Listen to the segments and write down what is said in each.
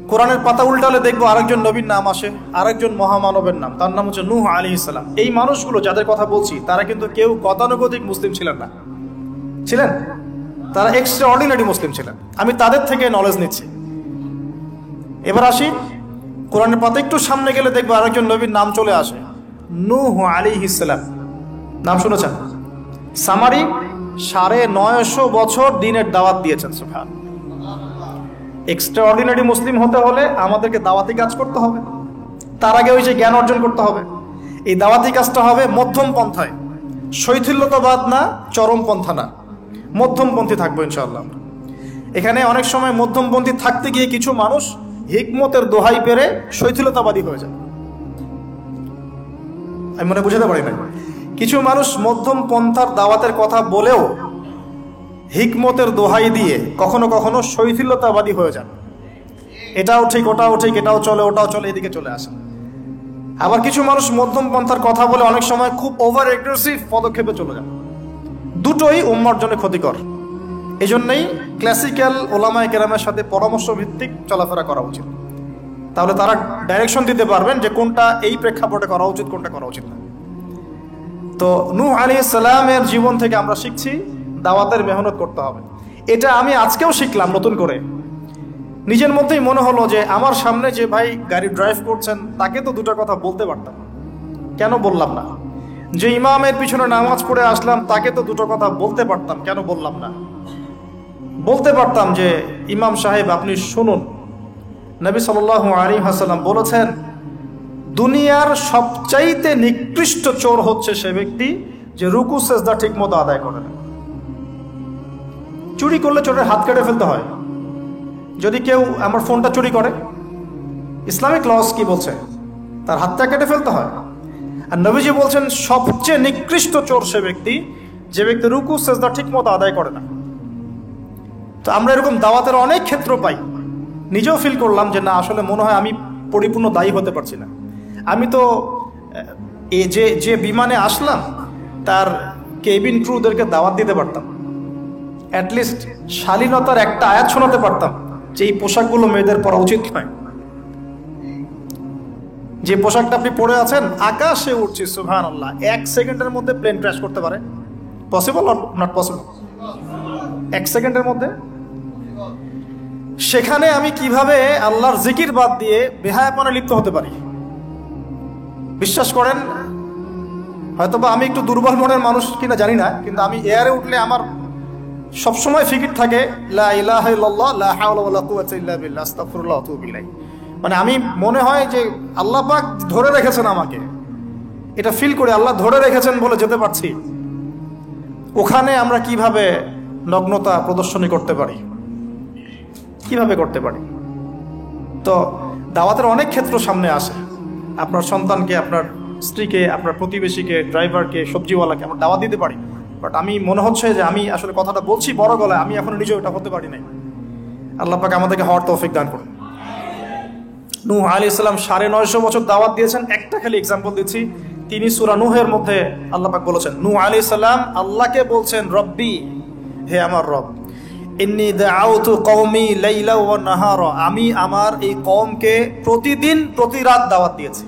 কোরআনের পাতা উল্টালে দেখবো আরেকজন নবীর নাম আসে, আরেকজন মহামানবের নাম, তার নাম হচ্ছে নূহ আলাইহিস সালাম। এই মানুষগুলো যাদের কথা বলছি তারা কিন্তু কেউ গতানুগতিক মুসলিম ছিলেন না, ছিলেন তারা এক্সট্রা অর্ডিনারি মুসলিম ছিলেন। আমি তাদের থেকে নলেজ নিচ্ছি। এবার আসি কোরআনের পাতা একটু সামনে গেলে দেখবো আরেকজন নবীর নাম চলে আসে, নূহ আলাইহিস সালাম। নাম শুনেছেন? সামারি 950 বছর দিনের দাওয়াত দিয়েছেন। সুবহান। এক্সট্রা অর্ডিনারি মুসলিম হতে হলে আমাদেরকে দাওয়াতি কাজ করতে হবে, তার আগে ওই যে জ্ঞান অর্জন করতে হবে। এই দাওয়াতি কাজটা হবে মধ্যম পন্থায়, শৈথিল্যতাবাদ না, চরমপন্থা না, মধ্যমপন্থী থাকবো ইনশাআল্লাহ। এখানে অনেক সময় মধ্যমপন্থী থাকতে গিয়ে কিছু মানুষ হিকমতের দোহাই পেরে শৈথিলতাবাদী হয়ে যায়। আমি মনে বুঝাতে পারি না, কিছু মানুষ মধ্যম পন্থার দাওয়াতের কথা বলেও হিকমতের দোহাই দিয়ে কখনো কখনো শৈথিলতাবাদী হয়ে যান। এটাও ঠিক, ওটাও ঠিক, এটাও চলে, ওটাও চলে, এদিকে চলে আসে। আবার কিছু মানুষ মধ্যম পন্থার কথা বলে অনেক সময় খুব ওভার এগ্রেসিভ পদক্ষেপে চলে যান। দুটোই উম্মার জন্য ক্ষতিকর। এই জন্যই ক্লাসিক্যাল ওলামায়ে কেরামের সাথে পরামর্শ ভিত্তিক চলাফেরা করা উচিত। তাহলে তারা ডাইরেকশন দিতে পারবেন যে কোনটা এই প্রেক্ষাপটে করা উচিত, কোনটা করা উচিত না। তো নূহ আলাইহিস সালামের জীবন থেকে আমরা শিখছি দাওয়াতের মেহনত করতে হবে। এটা আমি আজকেও শিখলাম নতুন করে। নিজের মধ্যেই মনে হলো যে আমার সামনে যে ভাই গাড়ি ড্রাইভ করছেন তাকে তো দুটো কথা বলতে পারতাম, কেন বললাম না? যে ইমামের পিছনে নামাজ পড়ে আসলাম তাকে তো দুটো কথা বলতে পারতাম, কেন বললাম না? বলতে পারতাম যে ইমাম সাহেব আপনি শুনুন, নবী সাল্লাল্লাহু আলাইহি ওয়াসাল্লাম বলেছেন দুনিয়ার সবচাইতে নিকৃষ্ট চোর হচ্ছে সে ব্যক্তি যে রুকু সেজদা ঠিক মতো আদায় করে না। চুরি করলে চোরের হাত কেটে ফেলতে হয়। যদি কেউ আমার ফোনটা চুরি করে, ইসলামিক লস কি বলছে? তার হাতটা কেটে ফেলতে হয়। আর নবীজি বলছেন সবচেয়ে নিকৃষ্ট চোর সে ব্যক্তি যে ব্যক্তি রুকু সেজদা ঠিক মতো আদায় করে না। তো আমরা এরকম দাওয়াতের অনেক ক্ষেত্র পাই। নিজেও ফিল করলাম যে না, আসলে মনে হয় আমি পরিপূর্ণ দায়ী হতে পারছি না। আমি তো যে বিমানে আসলাম তার কেবিন ক্রুদেরকে দাওয়াত দিতে পারতাম, অ্যাটলিস্ট শালীনতার একটা আয়াত শোনাতে পারতাম যে এই পোশাকগুলো মেয়েদের পরা উচিত নয়। যে পোশাকটা আপনি পরে আছেন, আকাশে উঠছি, সুবহানাল্লাহ, 1 সেকেন্ডের মধ্যে প্লেন ক্র্যাশ করতে পারে। Possible or not possible? 1 সেকেন্ডের মধ্যে। সেখানে আমি কিভাবে আল্লাহর জিকির বাদ দিয়ে বেহায়াপনে লিপ্ত হতে পারি? বিশ্বাস করেন, হয়তোবা আমি একটু দুর্বল মনের মানুষ কিনা জানি না, কিন্তু আমি এয়ারে উঠলে আমার সবসময় ফিকির থাকে লা ইলাহা ইল্লাল্লাহ লা হাওলা ওয়ালা কুওয়াতা ইল্লা বিল্লাহ আস্তাগফিরুল্লাহ ওয়া আতুবু ইলাইহি। মানে আমি মনে হয় যে আল্লাহ পাক ধরে রেখেছেন আমাকে, এটা ফিল করে আল্লাহ ধরে রেখেছেন বলে যেতে পারছি। ওখানে আমরা কিভাবে নগ্নতা প্রদর্শনী করতে পারি, কিভাবে করতে পারি? তো দাওয়াতের অনেক ক্ষেত্র সামনে আসে। আপনার সন্তানকে, আপনার স্ত্রীকে, আপনার প্রতিবেশীকে, ড্রাইভারকে, সবজিওয়ালাকে আমরা দাওয়াত দিতে পারি। বাট আমি মনে হচ্ছে যে আমি আসলে কথাটা বলছি বড় গলায়, আমি এখন নিজে ওটা হতে পারি নাই। আল্লাহ পাক আমাদেরকে হওয়ার তৌফিক দান করুন। নূহ আলাইহিস সালাম 950 বছর দাওয়াত দিয়েছেন। একটা খালি এক্সাম্পল দিচ্ছি। তিনি সূরা নূহের মধ্যে আল্লাহ পাক বলেছেন, নূহ আলাইহিস সালাম আল্লাহকে বলছেন রব্বি, হে আমার রব, ইন্নী দাআউতু কওমি লাইলা ওয়া নাহারা, আমি আমার এই কওমকে প্রতিদিন প্রতি রাত দাওয়াত দিয়েছি।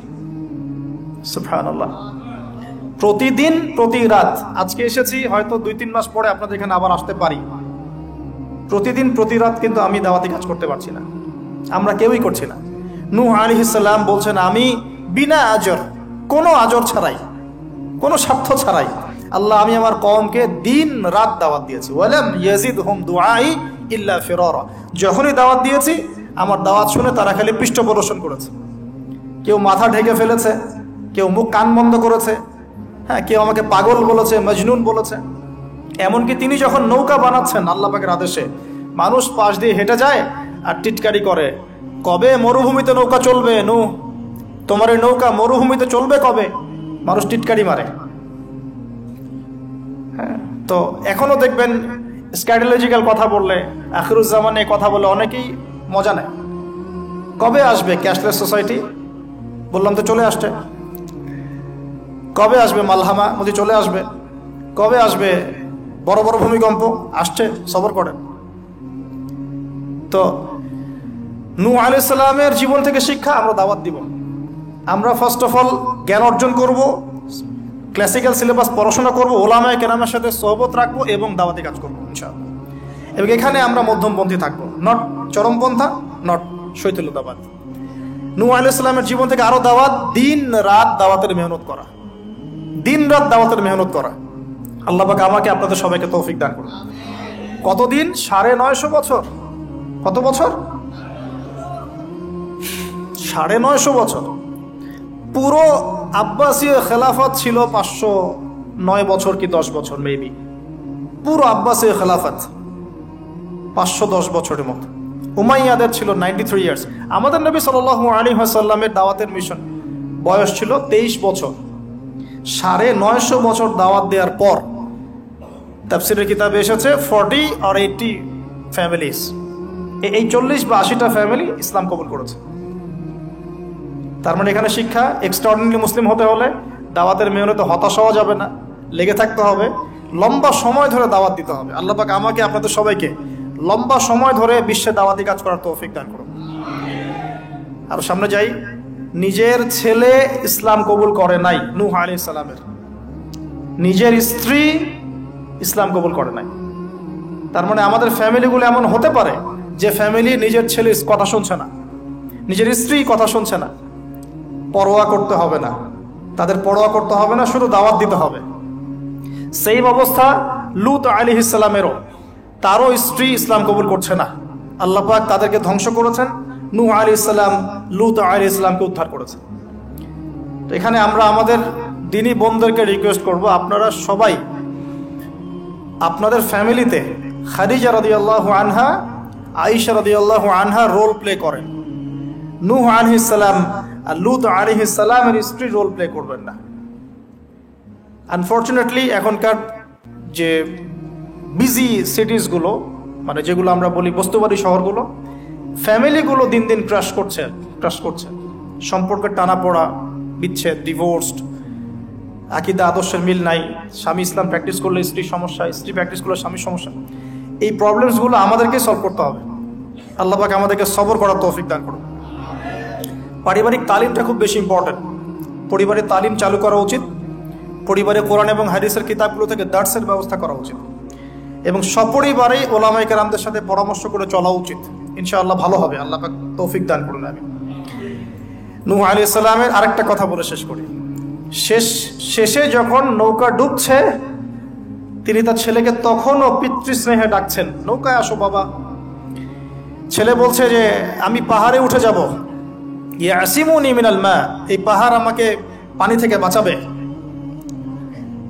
সুবহানাল্লাহ, প্রতিদিন প্রতি রাত। আজকে এসেছি, হয়তো 2-3 মাস পরে আপনাদের এখানে আবার আসতে পারি। প্রতিদিন প্রতি রাত কিন্তু আমি দাওয়াতি কাজ করতে পারছি না, আমরা কেউই করছি না। নূহ আলাইহিস সালাম বলছেন আমি বিনা আজর, কোনো আজর ছাড়াই, কোনো স্বার্থ ছাড়াই, আল্লাহ আমি আমার কওমকে দিন রাত দাওয়াত দিয়েছি। ওয়ালাম ইয়াজিদহুম দুআই ইল্লা ফিরারা, যখনই দাওয়াত দিয়েছি আমার দাওয়াত শুনে তারা খালি পৃষ্ঠ প্রদর্শন করেছে। কেউ মাথা ঢেকে ফেলেছে, কেউ মুখ কান বন্ধ করেছে, হ্যাঁ, কেউ আমাকে পাগল বলেছে, মজনুন বলেছে। এমনকি তিনি যখন নৌকা বানাচ্ছেন আল্লাহ পাকের আদেশে, মানুষ পাশ দিয়ে হেঁটে যায় আর টিটকারি করে, কবে মরুভূমিতে নৌকা চলবে নূহ, তোমার এই নৌকা মরুভূমিতে চলবে কবে? মানুষ টিটকারি মারে। হ্যাঁ, তো এখনো দেখবেন স্ক্যাটোলজিক্যাল কথা বললে, আখিরুজ্জামানে কথা বলে অনেকেই মজা নেয়। কবে আসবে ক্যাশলেস সোসাইটি? বললাম তো চলে আসছে। কবে আসবে মালহামা? বলছি চলে আসবে। কবে আসবে বড় বড় ভূমিকম্প? আসছে, সবর করেন। তো নূহ আলাইহিস সালামের জীবন থেকে শিক্ষা আমরা দাওয়াত দিব। আমরা ফার্স্ট অফ অল জ্ঞান অর্জন করব, ক্লাসিক্যাল সিলেবাস পড়াশোনা করব, ওলামায়ে কেরামের সাথে সোহবত রাখবো এবং দাওয়াতি কাজ করবো ইনশাআল্লাহ। এবং এখানে আমরা মধ্যমপন্থী থাকবো, নট চরমপন্থা, নট শৈথিল্যতাবাদ। নূহ আলাইহিস সালামের জীবন থেকে আরো দাওয়াত, দিন রাত দাওয়াতের মেহনত করা, দিন রাত দাওয়াতের মেহনত করা। আল্লাহ পাক আমাকে আপনাদের সবাইকে তৌফিক দান করুন। কতদিন? 950 বছর। কত বছর? 950 বছর। পুরো আব্বাসীয় খেলাফত ছিল 509 বছর কি 10 বছর মেবি। পুরো আব্বাসীয় খেলাফত 510 বছরের মতো। উমাইয়াদের ছিল 93 ইয়ার্স। আমাদের নবী সাল্লাল্লাহু আলাইহি ওয়াসাল্লামের দাওয়াতের মিশন বয়স ছিল 23 বছর। 950 বছর দাওয়াত দেওয়ার পর তাফসীরের কিতাবে এসেছে 40 or 80 ফ্যামিলিজ, এই 40 বা 80টা ফ্যামিলি ইসলাম কবুল করেছে। তার মানে এখানে শিক্ষা, এক্সট্রাঅর্ডিনারি মুসলিম হতে হলে দাওয়াতের মেহনতে হতাশ হওয়া যাবে না, লেগে থাকতে হবে, লম্বা সময় ধরে দাওয়াত দিতে হবে। আল্লাহ পাক আমাকে আপনাদের সবাইকে লম্বা সময় ধরে বিশ্বে দাওয়াতি কাজ করার তৌফিক দান করুন। আর সামনে যাই। নিজের ছেলে ইসলাম কবুল করে নাই নূহ আলাইহিস সালামের, নিজের স্ত্রী ইসলাম কবুল করে নাই। তার মানে আমাদের ফ্যামিলিগুলো এমন হতে পারে যে ফ্যামিলি নিজের ছেলের কথা শুনছে না, নিজের স্ত্রী কথা শুনছে না। পরোয়া করতে হবে না, তাদের পরোয়া করতে হবে না, শুধু দাওয়াত দিতে হবে। সেই অবস্থা লূত আলাইহিস সালামেরও, তারও স্ত্রী ইসলাম কবুল করছে না। আল্লাহ পাক তাদেরকে ধ্বংস করেছেন। নূহ আলাইহিস সালাম লূত আলাইহিস সালামকে উদ্ধার করেছেন। তো এখানে আমরা আমাদের দিনী বোনদেরকে রিকোয়েস্ট করব, আপনারা সবাই আপনাদের ফ্যামিলিতে খাদিজা রাদিয়াল্লাহু আনহা, আয়েশা রাদিয়াল্লাহু আনহা রোল প্লে করেন। নূহ আলাইহিস সালাম আর লূত আলাইহিস সালামের স্ত্রী রোল প্লে করবেন না। আনফরচুনেটলি এখনকার যে বিজি সিটিজগুলো, মানে যেগুলো আমরা বলি বস্তুবাদী শহরগুলো, ফ্যামিলিগুলো দিন দিন ক্রাশ করছে। সম্পর্কের টানাপোড়া, বিচ্ছেদ, ডিভোর্সড, আকীদা আদর্শের মিল নাই। স্বামী ইসলাম প্র্যাকটিস করলে স্ত্রীর সমস্যা, স্ত্রী প্র্যাকটিস করলে স্বামীর সমস্যা। এই প্রবলেমসগুলো আমাদেরকে সলভ করতে হবে। আল্লাহ পাক আমাদেরকে সবর করার তৌফিক দান করুন। পারিবারিক তালিমটা খুব বেশি ইম্পর্টেন্ট। পরিবারের তালিম চালু করা উচিত। পরিবারে কোরআন এবং হাদিসের কিতাবগুলো থেকে দার্সের ব্যবস্থা করা উচিত এবং সপরিবারেই ওলামায়ে কেরামদের সাথে পরামর্শ করে চলা উচিত। ইনশাআল্লাহ ভালো হবে। আল্লাহ পাক তৌফিক দান করুন। আমি নূহ আলাইহিস সালামের আরেকটা কথা বলে শেষ করি। শেষে যখন নৌকা ডুবছে, তিনি তার ছেলেকে তখনও পিতৃস্নেহে ডাকছেন, নৌকায় আসো বাবা। ছেলে বলছে যে আমি পাহাড়ে উঠে যাব, ইয়াসিমুনি মিনাল মা, এই পাহাড় আমাকে পানি থেকে বাঁচাবে।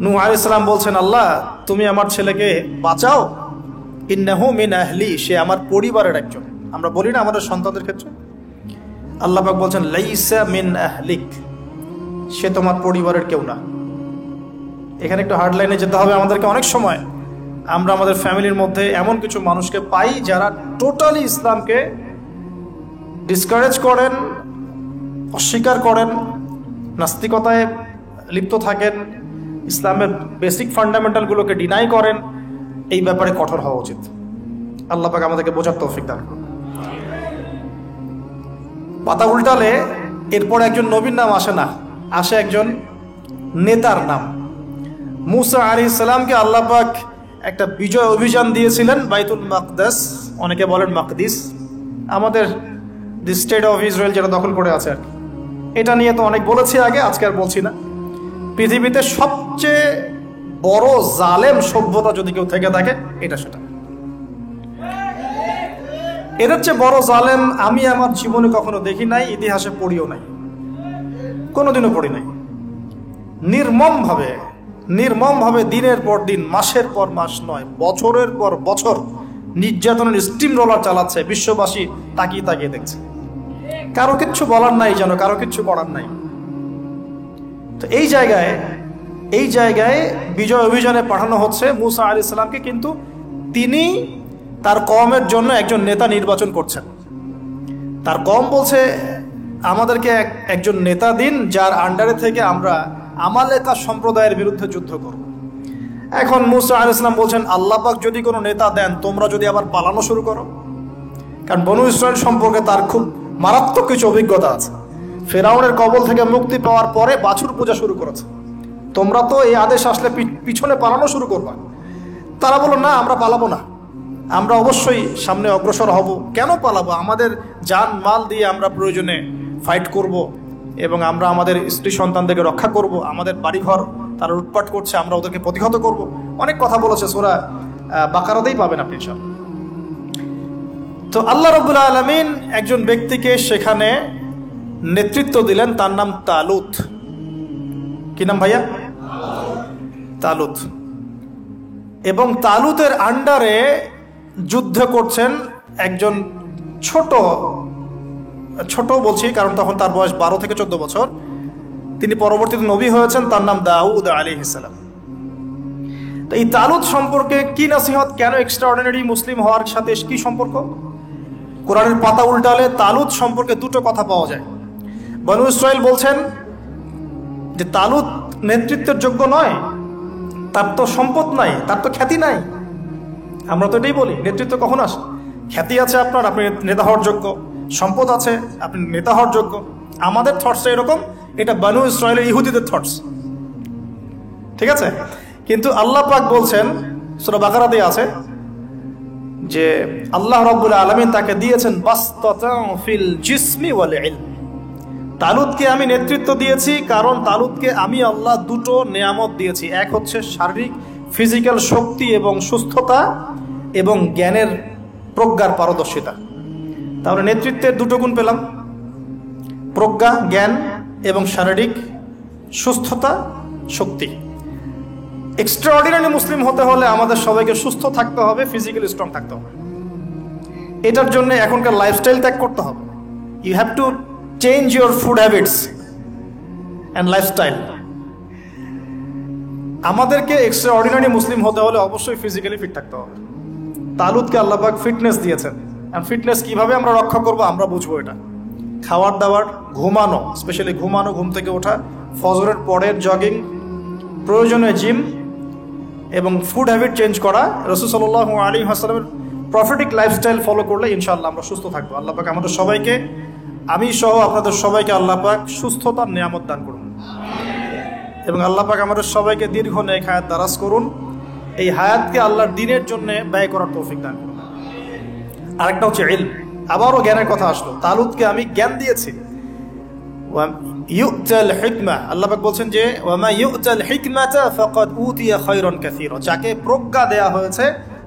নূহ আলাইহিস সালাম বলছেন, আল্লাহ তুমি আমার ছেলেকে বাঁচাও, ইন্নাহু মিন আহলি, সে আমার পরিবারের একজন। আমরা বলি না আমাদের সন্তানদের ক্ষেত্রে, আল্লাহ পাক বলছেন লাইসা মিন আহলিক, সে তোমার পরিবারের কেউ না। এখানে একটু হার্ড লাইনে যেতে হবে আমাদেরকে। অনেক সময় আমরা আমাদের ফ্যামিলির মধ্যে এমন কিছু মানুষকে পাই যারা টোটালি ইসলামকে ডিসকারেজ করেন, অস্বীকার করেন, নাস্তিকতায় লিপ্ত থাকেন, ইসলামের বেসিক ফান্ডামেন্টালগুলোকে ডিনাই করেন। এই ব্যাপারে কঠোর হওয়া উচিত। আল্লাহ পাক আমাদেরকে বোঝার তৌফিক দান করুন। পাতা উল্টালে এরপর একজন নবীর নাম আসে না, আসে একজন নেতার নাম। মুসা আলাইহিস সালামকে আল্লাহ পাক একটা বিজয় অভিযান দিয়েছিলেন বাইতুল মাকদাস, অনেকে বলেন মাকদিস, আমাদের দি স্টেট অফ ইসরায়েল যেটা দখল করে আছে আর কি। এটা নিয়ে তো অনেক বলেছি আগে, আজকে আর বলছি না। পৃথিবীতে সবচেয়ে বড় জালেম সভ্যতা যদি কেউ থেকে থাকে, এটা সেটা। এদের চেয়ে বড় জালেম আমি আমার জীবনে কখনো দেখি নাই, ইতিহাসে পড়িও নাই, কোনোদিনও পড়ি নাই। নির্মমভাবে দিনের পর দিন, মাসের পর মাস নয়, বছরের পর বছর নির্যাতনের স্টিম রোলার চালাচ্ছে। বিশ্ববাসী তাকিয়ে তাকিয়ে দেখছে, কারো কিচ্ছু বলার নাই, যেন কারো কিচ্ছু করার নাই। তো এই জায়গায় বিজয় অভিযানে পাঠানো হচ্ছে মুসা আলাইহিস সালামকে, কিন্তু তিনি তার কওমের জন্য একজন নেতা নির্বাচন করছেন। তার কওম বলছে আমাদেরকে একজন নেতা দিন যার আন্ডারে থেকে আমরা আমালেকা সম্প্রদায়ের বিরুদ্ধে যুদ্ধ করব। এখন মুসা আলাইহিস সালাম বলছেন আল্লাহ পাক যদি কোনো নেতা দেন, তোমরা যদি আবার পালানো শুরু করো, কারণ বনু ইসরাইল সম্পর্কে তার খুব মারাত্মক কিছু অভিজ্ঞতা আছে। ফেরাউনের কবল থেকে মুক্তি পাওয়ার পরে বাছুর পূজা শুরু করেছে। তোমরা তো এই আদেশ আসলে পিছনে পালানো শুরু করবা। তারা বলল, না, আমরা পালাবো না, আমরা অবশ্যই সামনে অগ্রসর হব। কেন পালাবো? আমাদের জান মাল দিয়ে আমরা প্রয়োজনে ফাইট করব এবং আমরা আমাদের স্ত্রী সন্তানদেরকে রক্ষা করব। আমাদের বাড়িঘর তারা লুটপাট করছে, আমরা ওদেরকে প্রতিহত করব। অনেক কথা বলেছে, সূরা বাকারাতেই পাবেন আপনি সব। তো আল্লাহ রাব্বুল আলামিন একজন ব্যক্তিকে সেখানে নেতৃত্ব দিলেন, তার নাম তালুত। কি নাম ভাইয়া? তালুত। এবং তালুতের আন্ডারে যুদ্ধ করছেন একজন ছোট বলছি কারণ তখন তার বয়স 12 থেকে 14 বছর। তিনি পরবর্তীতে নবী হয়েছেন, তার নাম দাউদ আলাইহিস সালাম। তো এই তালুত সম্পর্কে কি নসিহত, কেন এক্সট্রাঅর্ডিনারি মুসলিম হওয়ার সাথে কি সম্পর্ক? কোরআনের পাতা উল্টালে তালুত সম্পর্কে দুটো কথা পাওয়া যায়। বনু ইসরাইল বলছেন যে তালুত নেতৃত্বের যোগ্য নয়, তার তো সম্পদ নাই, তার তো খ্যাতি নাই। আমরা তো এটাই বলি, নেতৃত্ব কখন আসে? খ্যাতি আছে আপনার, আপনি নেতা হওয়ার যোগ্য, সম্পদ আছে, আপনি নেতা হওয়ার যোগ্য। আমাদের থটসটা এরকম, এটা বনু ইসরাইলের ইহুদিদের থটস, ঠিক আছে? কিন্তু আল্লাহ পাক বলছেন, সূরা বাকারাতে আছে যে আল্লাহ রাব্বুল আলামিন তাকে দিয়েছেন বাসতাতান ফিল জিসমি ওয়াল ইলম। তালুতকে আমি নেতৃত্ব দিয়েছি কারণ তালুতকে আমি আল্লাহ দুটো নেয়ামত দিয়েছি। এক হচ্ছে শারীরিক ফিজিক্যাল শক্তি এবং সুস্থতা এবং জ্ঞানের প্রজ্ঞার পারদর্শিতা। তাহলে নেতৃত্বের দুটো গুণ পেলাম, প্রজ্ঞা, জ্ঞান এবং শারীরিক সুস্থতা, শক্তি। এক্সট্রাঅর্ডিনারি মুসলিম হতে হলে আমাদের সবাইকে সুস্থ থাকতে হবে, ফিজিক্যালি স্ট্রং থাকতে হবে। এটার জন্য এখনকার লাইফস্টাইল ত্যাগ করতে হবে। You have to change your food habits and lifestyle. আমাদেরকে এক্সট্রাঅর্ডিনারি মুসলিম হতে হলে অবশ্যই ফিজিক্যালি ফিট থাকতে হবে। তালুতকে আল্লাহ পাক ফিটনেস দিয়েছেন, আর ফিটনেস কিভাবে আমরা রক্ষা করব আমরা বুঝবো। এটা খাওয়ার দাওয়ার, ঘুমানো, স্পেশালি ঘুমানো, ঘুম থেকে ওঠা, ফজরের পরের জগিং, প্রয়োজনে জিম এবং ফুড হ্যাবিট চেঞ্জ করা। রাসূল সাল্লাল্লাহু আলাইহি ওয়াসাল্লামের প্রফেটিক লাইফস্টাইল ফলো করলে ইনশাআল্লাহ আমরা সুস্থ থাকবো। আল্লাহ পাক আমাদের সবাইকে, আমি সহ আপনাদের সবাইকে আল্লাহ পাক সুস্থতার নিয়ামত দান করুন এবং আল্লাহ পাক আমাদের সবাইকে দীর্ঘ নেক হায়াত দারাজ করুন। এই হায়াতকে আল্লাহর দ্বীনের জন্য ব্যয় করার তৌফিক দান করুন। আরেকটা হচ্ছে ইলম, আবারও জ্ঞানের কথা আসলো। তালুতকে আমি জ্ঞান দিয়েছি। ইউতাল হিকমা, আল্লাহ পাক বলছেন যে ওয়ামা ইউতাল হিকমাতা ফাকাদ উতিয়া খায়রান কাসীরা। যাকে প্রজ্ঞা দেয়া হয়েছে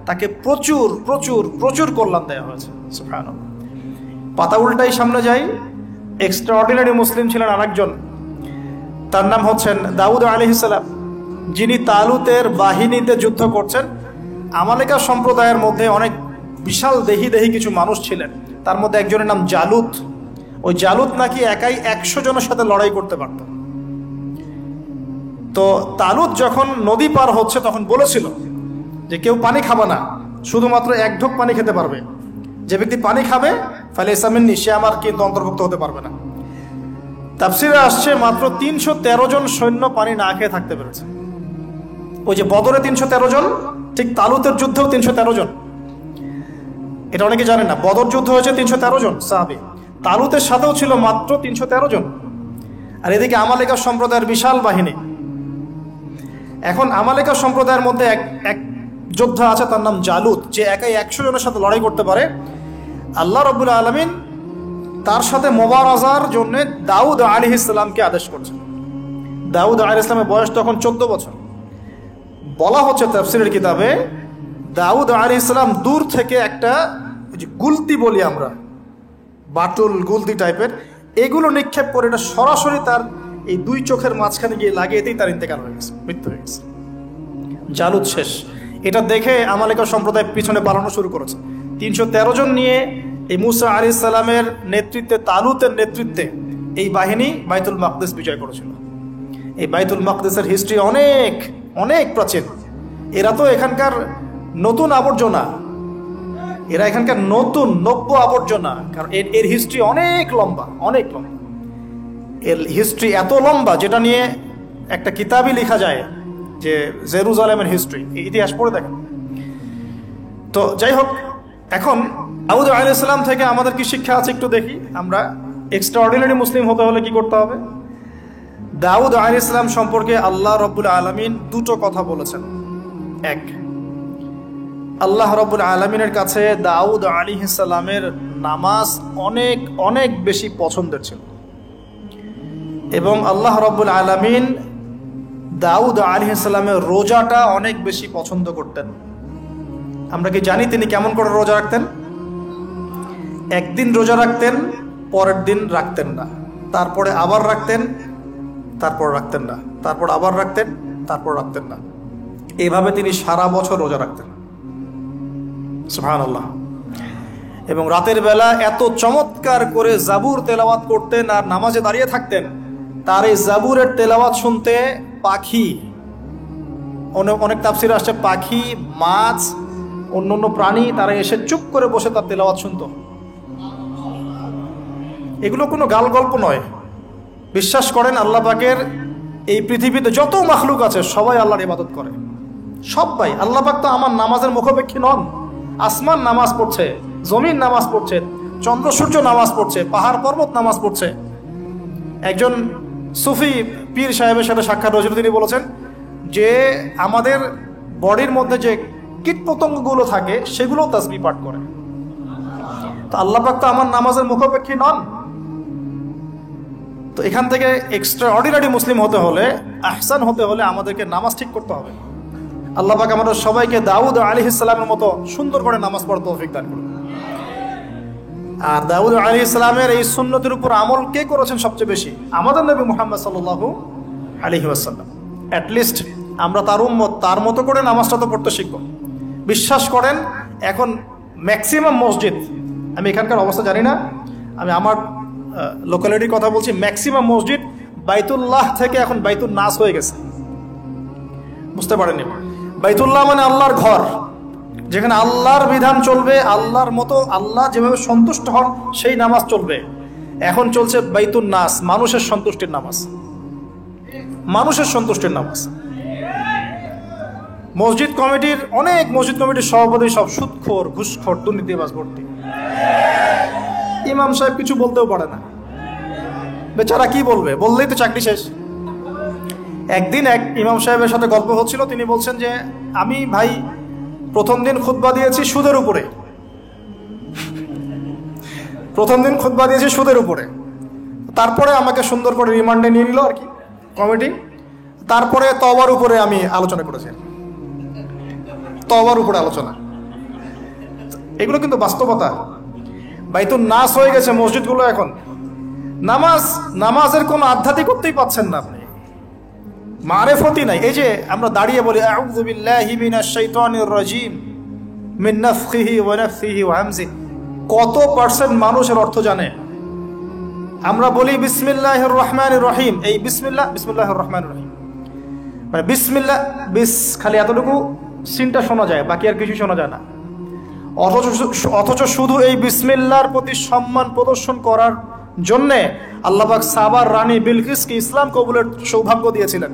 তাকে প্রচুর প্রচুর প্রচুর কল্যাণ দেয়া হয়েছে। সুবহানাল্লাহ। পাতা উল্টাই সামনে যাই, এক্সট্রাঅর্ডিনারি মুসলিম ছিলেন আরেকজন, তার নাম হচ্ছেন দাউদ আলাইহিস সালাম, যিনি তালুতের বাহিনীতে যুদ্ধ করছেন। আমালেকা সম্প্রদায়ের মধ্যে অনেক বিশাল দেহি কিছু মানুষ ছিলেন, তার মধ্যে একজনের নাম জালুত। ওই জালুত নাকি একাই 100 জনের সাথে লড়াই করতে পারত। তো তালুত যখন নদী পার হচ্ছে তখন বলেছিল যে কেউ পানি খাবে না, শুধুমাত্র 1 ঢোক পানি খেতে পারবে। যে ব্যক্তি পানি খাবে ফালাইসা মিন্নি, সে আমার কিন্তু অন্তর্ভুক্ত হতে পারবে না। তাফসিরে আসছে মাত্র 313 জন সৈন্য পানি না খেয়ে থাকতে পেরেছে। ওই যে বদরে 313 জন, ঠিক তালুতের যুদ্ধেও 313 জন। এটা অনেকে জানেন না, বদর যুদ্ধ হয়েছে 313 জন সাহাবী, তালুতের সাথেও ছিল মাত্র 313 জন। আর এদিকে আমালেকা সম্প্রদায়ের বিশাল বাহিনী। এখন আমালেকা সম্প্রদায়ের মধ্যে এক যোদ্ধা আছে, তার নাম জালুত, যে একাই 100 জনের সাথে লড়াই করতে পারে। আল্লাহ রাব্বুল আলামিন তার সাথে মোবারাজার জন্য দাউদ আলাইহিস সালামকে আদেশ করছেন। দাউদ আলাইহিস সালামের বয়স তখন 14 বছর। বলা হচ্ছে তাফসীরের কিতাবে, দাউদ আলাইহিস সালাম দূর থেকে একটা গুলতি বলি আমরা, বাটুল গুলতি টাইপের, এগুলো নিক্ষেপ করে এটা সরাসরি তার এই 2 চোখের মাঝখানে গিয়ে লাগিয়েতেই তার ইন্তেকাল হয়ে গেছে, মৃত্যু হয়ে গেছে। জালুত শেষ। এটা দেখে আমালেকা সম্প্রদায় পিছনে পালানো শুরু করেছে। 313 জন নিয়ে এই মুসা আলাইহিস সালামের নেতৃত্বে, তালুতের নেতৃত্বে এই বাহিনী বাইতুল মাকদিস বিজয় করেছিল। এই বাইতুল মাকদিসের হিস্ট্রি অনেক অনেক প্রাচীন। এরা তো এখানকার নতুন আবর্জনা, এরা এখানকার নতুন নব্য আবর্জনা, কারণ এর হিস্ট্রি অনেক লম্বা, অনেক লম্বা। এর হিস্ট্রি এত লম্বা যেটা নিয়ে একটা কিতাবই লেখা যায়, যে জেরুজালেমের হিস্ট্রি, এই ইতিহাস পড়ে দেখেন। তো যাই হোক, এখন দাউদ আলাইহিস সালাম থেকে আমাদের কি শিক্ষা আছে একটু দেখি। আমরা এক্সট্রাঅর্ডিনারি মুসলিম হতে হলে কি করতে হবে? দাউদ আলাইহিস সালাম সম্পর্কে আল্লাহ রাব্বুল আলামিন দুটো কথা বলেছেন। এক, আল্লাহ রাব্বুল আলামিনের কাছে দাউদ আলাইহিস সালামের নামাজ অনেক অনেক বেশি পছন্দের ছিল, এবং আল্লাহ রাব্বুল আলামিন দাউদ আলাইহিস সালামের রোজাটা অনেক বেশি পছন্দ করতেন। আমরা কি জানি তিনি কেমন করে রোজা রাখতেন? একদিন রোজা রাখতেন, পরের দিন রাখতেন না, তারপরে আবার রাখতেন, তারপর রাখতেন না, তারপর আবার রাখতেন, তারপর রাখতেন না। এইভাবে তিনি সারা বছর রোজা রাখতেন। সুবহানাল্লাহ। এবং রাতের বেলা এত চমৎকার করে জাবুর তেলাওয়াত করতেন আর নামাজে দাঁড়িয়ে থাকতেন, তার এই জাবুরের তেলাওয়াত শুনতে পাখি, অনেক তাফসিরে আসছে পাখি, মাছ, অন্য প্রাণী, তারা এসে চুপ করে বসে তার তেলাওয়াত শুনতো। এগুলো কোনো গাল গল্প নয়। বিশ্বাস করেন আল্লাহ পাকের এই পৃথিবীতে যত মাখলুক আছে সবাই আল্লাহর ইবাদত করে, সবাই। আল্লাহ পাক তো আমার নামাজের মুখাপেক্ষী নন। আসমান নামাজ পড়ছে, জমিন নামাজ পড়ছে, চন্দ্র সূর্য নামাজ পড়ছে, পাহাড় পর্বত নামাজ পড়ছে। একজন সুফি পীর সাহেবের সাথে সাক্ষাৎ হয়েছিল, তিনি বলেছেন যে আমাদের বডির মধ্যে যে কীটপতঙ্গগুলো থাকে সেগুলো তাসবিহ পাঠ করে। তো আল্লাহ পাক তো আমার নামাজের মুখাপেক্ষী নন। তো এখান থেকে এক্সট্রা অর্ডিনারি মুসলিম হতে হলে, আহসান হতে হলে আমাদেরকে নামাজ ঠিক করতে হবে। আল্লাহ পাক আমাদের সবাইকে দাউদ আলাইহিস সালামের মতো সুন্দর করে নামাজ পড়ার তৌফিক দান করুন। আর দাউদ আলাইহিস সালামের এই সুন্নতের উপর আমল কে করেছেন সবচেয়ে বেশি? আমাদের নবী মুহাম্মদ সাল্লাল্লাহু আলাইহি ওয়াসাল্লাম। অ্যাট লিস্ট আমরা তার উম্মত, তার মতো করে নামাজটা তো পড়তে শিখব। বিশ্বাস করেন এখন ম্যাক্সিমাম মসজিদ, আমি এখানকার অবস্থা জানি না, আমি আমার লোকালিটির কথা বলছি, ম্যাক্সিমাম মসজিদ বাইতুল্লাহ থেকে এখন বাইতুল নাস হয়ে গেছে। বুঝতে পারেননি? বাইতুল্লাহ মানে আল্লাহর ঘর, যেখানে আল্লাহর বিধান চলবে, আল্লাহর মতো, আল্লাহ যেভাবে সন্তুষ্ট হন সেই নামাজ চলবে। এখন চলছে বাইতুল নাস, মানুষের সন্তুষ্টির নামাজ, মানুষের সন্তুষ্টির নামাজ। মসজিদ কমিটির, অনেক মসজিদ কমিটির সভাপতি সব সুদখোর, ঘুষখোর, দুর্নীতিবাজ ভর্তি। ইমাম সাহেব কিছু বলতেও পারে না, বেচারা কি বলবে? বললেই তো চাকরি শেষ। একদিন এক ইমাম সাহেবের সাথে গল্প হচ্ছিল, তিনি বলছেন যে আমি ভাই প্রথম দিন খুতবা দিয়েছি সুদের উপরে, প্রথম দিন খুতবা দিয়েছি সুদের উপরে, তারপরে আমাকে সুন্দর করে রিমান্ডে নিয়ে নিল আর কি কমিটি, তারপরে তওবার উপরে আমি আলোচনা করেছি, তওবার উপরে আলোচনা। এগুলো কিন্তু বাস্তবতা। বাইতুল নাস হয়ে গেছে মসজিদগুলো এখন। নামাজের কোনো আধ্যাত্মিকতাই পাচ্ছেন না আপনি, মারেফতি নাই। এই যে আমরা দাঁড়িয়ে বলি আউযু বিল্লাহি মিনাশ শাইতানির রাজিম মিন নাফখিহি ওয়া নাফসিহি ওয়া হামজিহি, কত পার্সেন্ট মানুষের অর্থ জানে? আমরা বলি বিসমিল্লাহির রহমানির রহিম, এই বিসমিল্লাহির রহমানির রহিম মানে বিসমিল্লাহ, খালি এতটুকু সিনটা শোনা যায়, বাকি আর কিছু শোনা যায় না। অথচ শুধু এই বিসমিল্লাহর প্রতি সম্মান প্রদর্শন করার জন্যে আল্লাহ পাক সাবার রানী বিলকিসকে ইসলাম কবুলের সৌভাগ্য দিয়েছিলেন।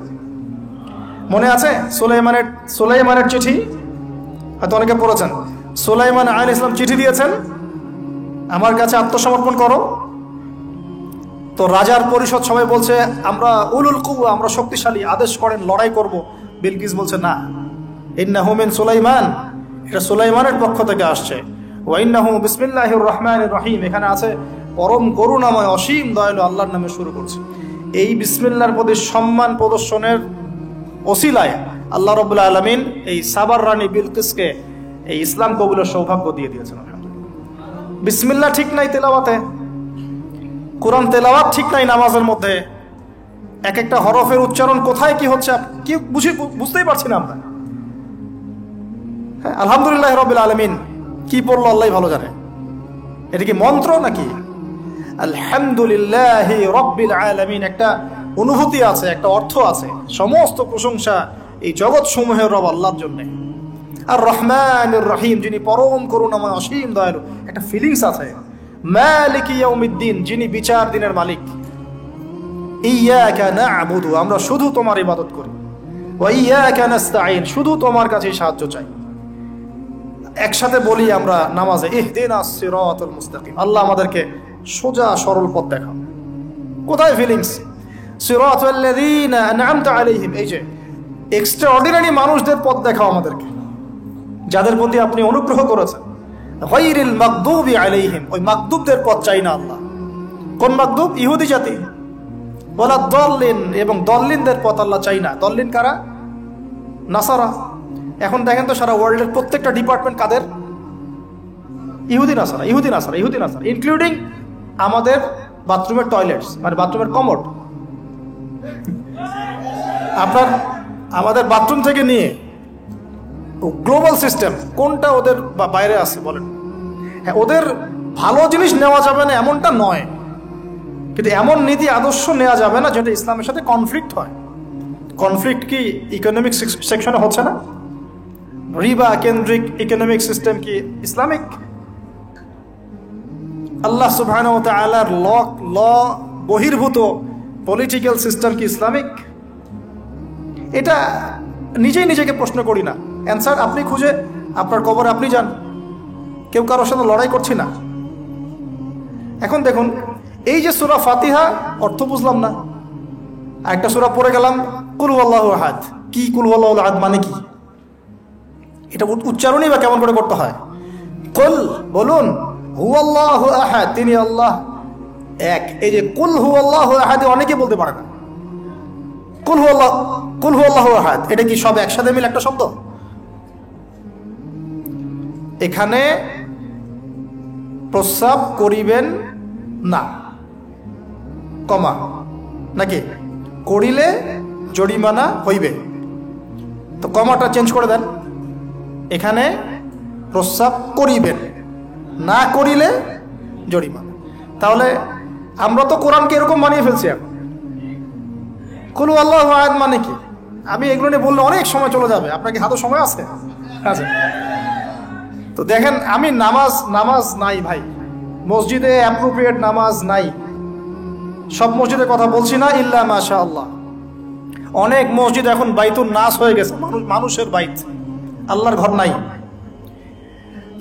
মনে আছে সুলাইমানের চিঠি? হয়তো অনেকে পড়েছেন। সুলাইমান আলাইহিস সালাম চিঠি দিয়েছেন, আমার কাছে আত্মসমর্পণ করো। তো রাজার পরিষদ সবাই বলছে আমরা উলুল কুওয়া, আমরা শক্তিশালী, আদেশ করেন লড়াই করব। বিলকিস বলছে না, ইন্নাহু মিন সুলাইমান, এটা সুলাইমানের পক্ষ থেকে আসছে। ওয়া ইন্নাহু বিসমিল্লাহির রহমানির রহিম, এখানে আছে পরম করুণাময় অসীম দয়ালু আল্লাহর নামে শুরু করছে। এই বিসমিল্লাহর প্রতি সম্মান প্রদর্শনের ওসিলায় আল্লাহ রাব্বুল আলামিন এই সাবার রানী বিলকিসকে এই ইসলাম কবুলের সৌভাগ্য দিয়ে দিয়েছেন। বিসমিল্লাহ ঠিক নাই তেলাওয়াতে, কোরআন তেলাওয়াত ঠিক নাই নামাজের মধ্যে, এক একটা হরফের উচ্চারণ কোথায় কি হচ্ছে কি বুঝতেই পারছি না আমরা। আলহামদুলিল্লাহ রাব্বিল আলামিন কি পড়লো আল্লাহই ভালো জানে। এটা কি মন্ত্র নাকি? আলহামদুলিল্লাহি রাব্বিল আলামিন একটা অনুভূতি আছে, একটা অর্থ আছে। সমস্ত প্রশংসা এই জগৎ সমূহের রব আল্লাহর জন্য। আর রহমানির রহিম, যিনি পরম করুণাময় অসীম দয়ালু, একটা ফিলিংস আছে। মালিকি ইয়াউমিদ্দিন, যিনি বিচার দিনের মালিক। ইয়াকা না'বুদু, আমরা শুধু তোমার ইবাদত করি। ওয়া ইয়াকা নাস্তাঈন, শুধু তোমার কাছে সাহায্য চাই। একসাথে বলি আমরা নামাজে, ইহদিনাস সিরাতাল মুস্তাকিম, আল্লাহ আমাদেরকে সোজা সরল পথ দেখাও। কোথায় ফিলিংস? সিরাতাল লাযীনা আন'আমতা আলাইহিম, এই যে এক্সট্রা অর্ডিনারি মানুষদের পথ দেখাও আমাদেরকে, যাদের প্রতি আপনি অনুগ্রহ করেছেন। গায়রিল মাগদুবি আলাইহিম, ওই মাগদুবদের পথ চাই না আল্লাহ। কোন মাগদুব? ইহুদি জাতি। ওয়ালা দাল্লিন, এবং দল্লিনদের পথ আল্লাহ চাই না। দল্লিন কারা? নাসারা। এখন দেখেন তো সারা ওয়ার্ল্ডের প্রত্যেকটা ডিপার্টমেন্ট কাদের? ইহুদি নাসারা, ইহুদি নাসারা, ইহুদি নাসারা, ইনক্লুডিং আমাদের বাথরুমের টয়লেটস, মানে বাথরুমের কমোড। আপনার আমাদের বাথরুম থেকে নিয়ে গ্লোবাল সিস্টেম কোনটা ওদের বাইরে আছে বলেন? হ্যাঁ, ওদের ভালো জিনিস নেওয়া যাবে না এমনটা নয়, কিন্তু এমন নীতি আদর্শ নেওয়া যাবে না যেটা ইসলামের সাথে কনফ্লিক্ট হয়। কনফ্লিক্ট কি ইকোনমিক সেকশনে হচ্ছে না? রিবা কেন্দ্রিক ইকোনমিক সিস্টেম কি ইসলামিক? আল্লাহ সুবহানাহু ওয়া তাআলার ল বহির্ভূত পলিটিক্যাল সিস্টেম কি ইসলামিক? এটা নিজেই নিজেকে প্রশ্ন করি না, অ্যান্সার আপনি খুঁজে আপনার কবরে আপনি যান। কেউ কারোর সাথে লড়াই করছি না। এখন দেখুন, এই যে সূরা ফাতিহা অর্থ বুঝলাম না, আরেকটা সূরা পড়ে গেলাম কুল হুয়াল্লাহু আহাদ। কি কুল হুয়াল্লাহু আহাদ মানে কি? এটা উচ্চারণই বা কেমন করে করতে হয়? কুল, বলুন, হুয়াল্লাহু আহাদ, তিনি আল্লাহ এক। এই যে কুল হুয়াল্লাহু আহাদ অনেকে বলতে পারে না। কুল হুয়াল্লাহু আহাদ, এটা কি সব একসাথে মিলে একটা শব্দ? এখানে প্রস্রাব করিবেন না, কমা, নাকি করিলে জরিমানা হইবে, তো কমাটা চেঞ্জ করে দেন। এখানে প্রস্রাব করিবেন, না করিলে জরিমানা। তাহলে আমরা তো কোরআনকে এরকম বানিয়ে ফেলছি এখন। কুল হুয়াল্লাহু আহাদ মানে কি? আমি এগুলো নিয়ে বললে অনেক সময় চলে যাবে। আপনার কি হাতে সময় আছে? আচ্ছা, তো দেখেন, আমি নামাজ নাই ভাই, মসজিদে অ্যাপ্রোপ্রিয়েট নামাজ নাই। সব মসজিদের কথা বলছি না, ইল্লা মাশাআল্লাহ। অনেক মসজিদ এখন বাইতুন নাস হয়ে গেছে, মানুষের বাইত, আল্লাহর ঘর নাই,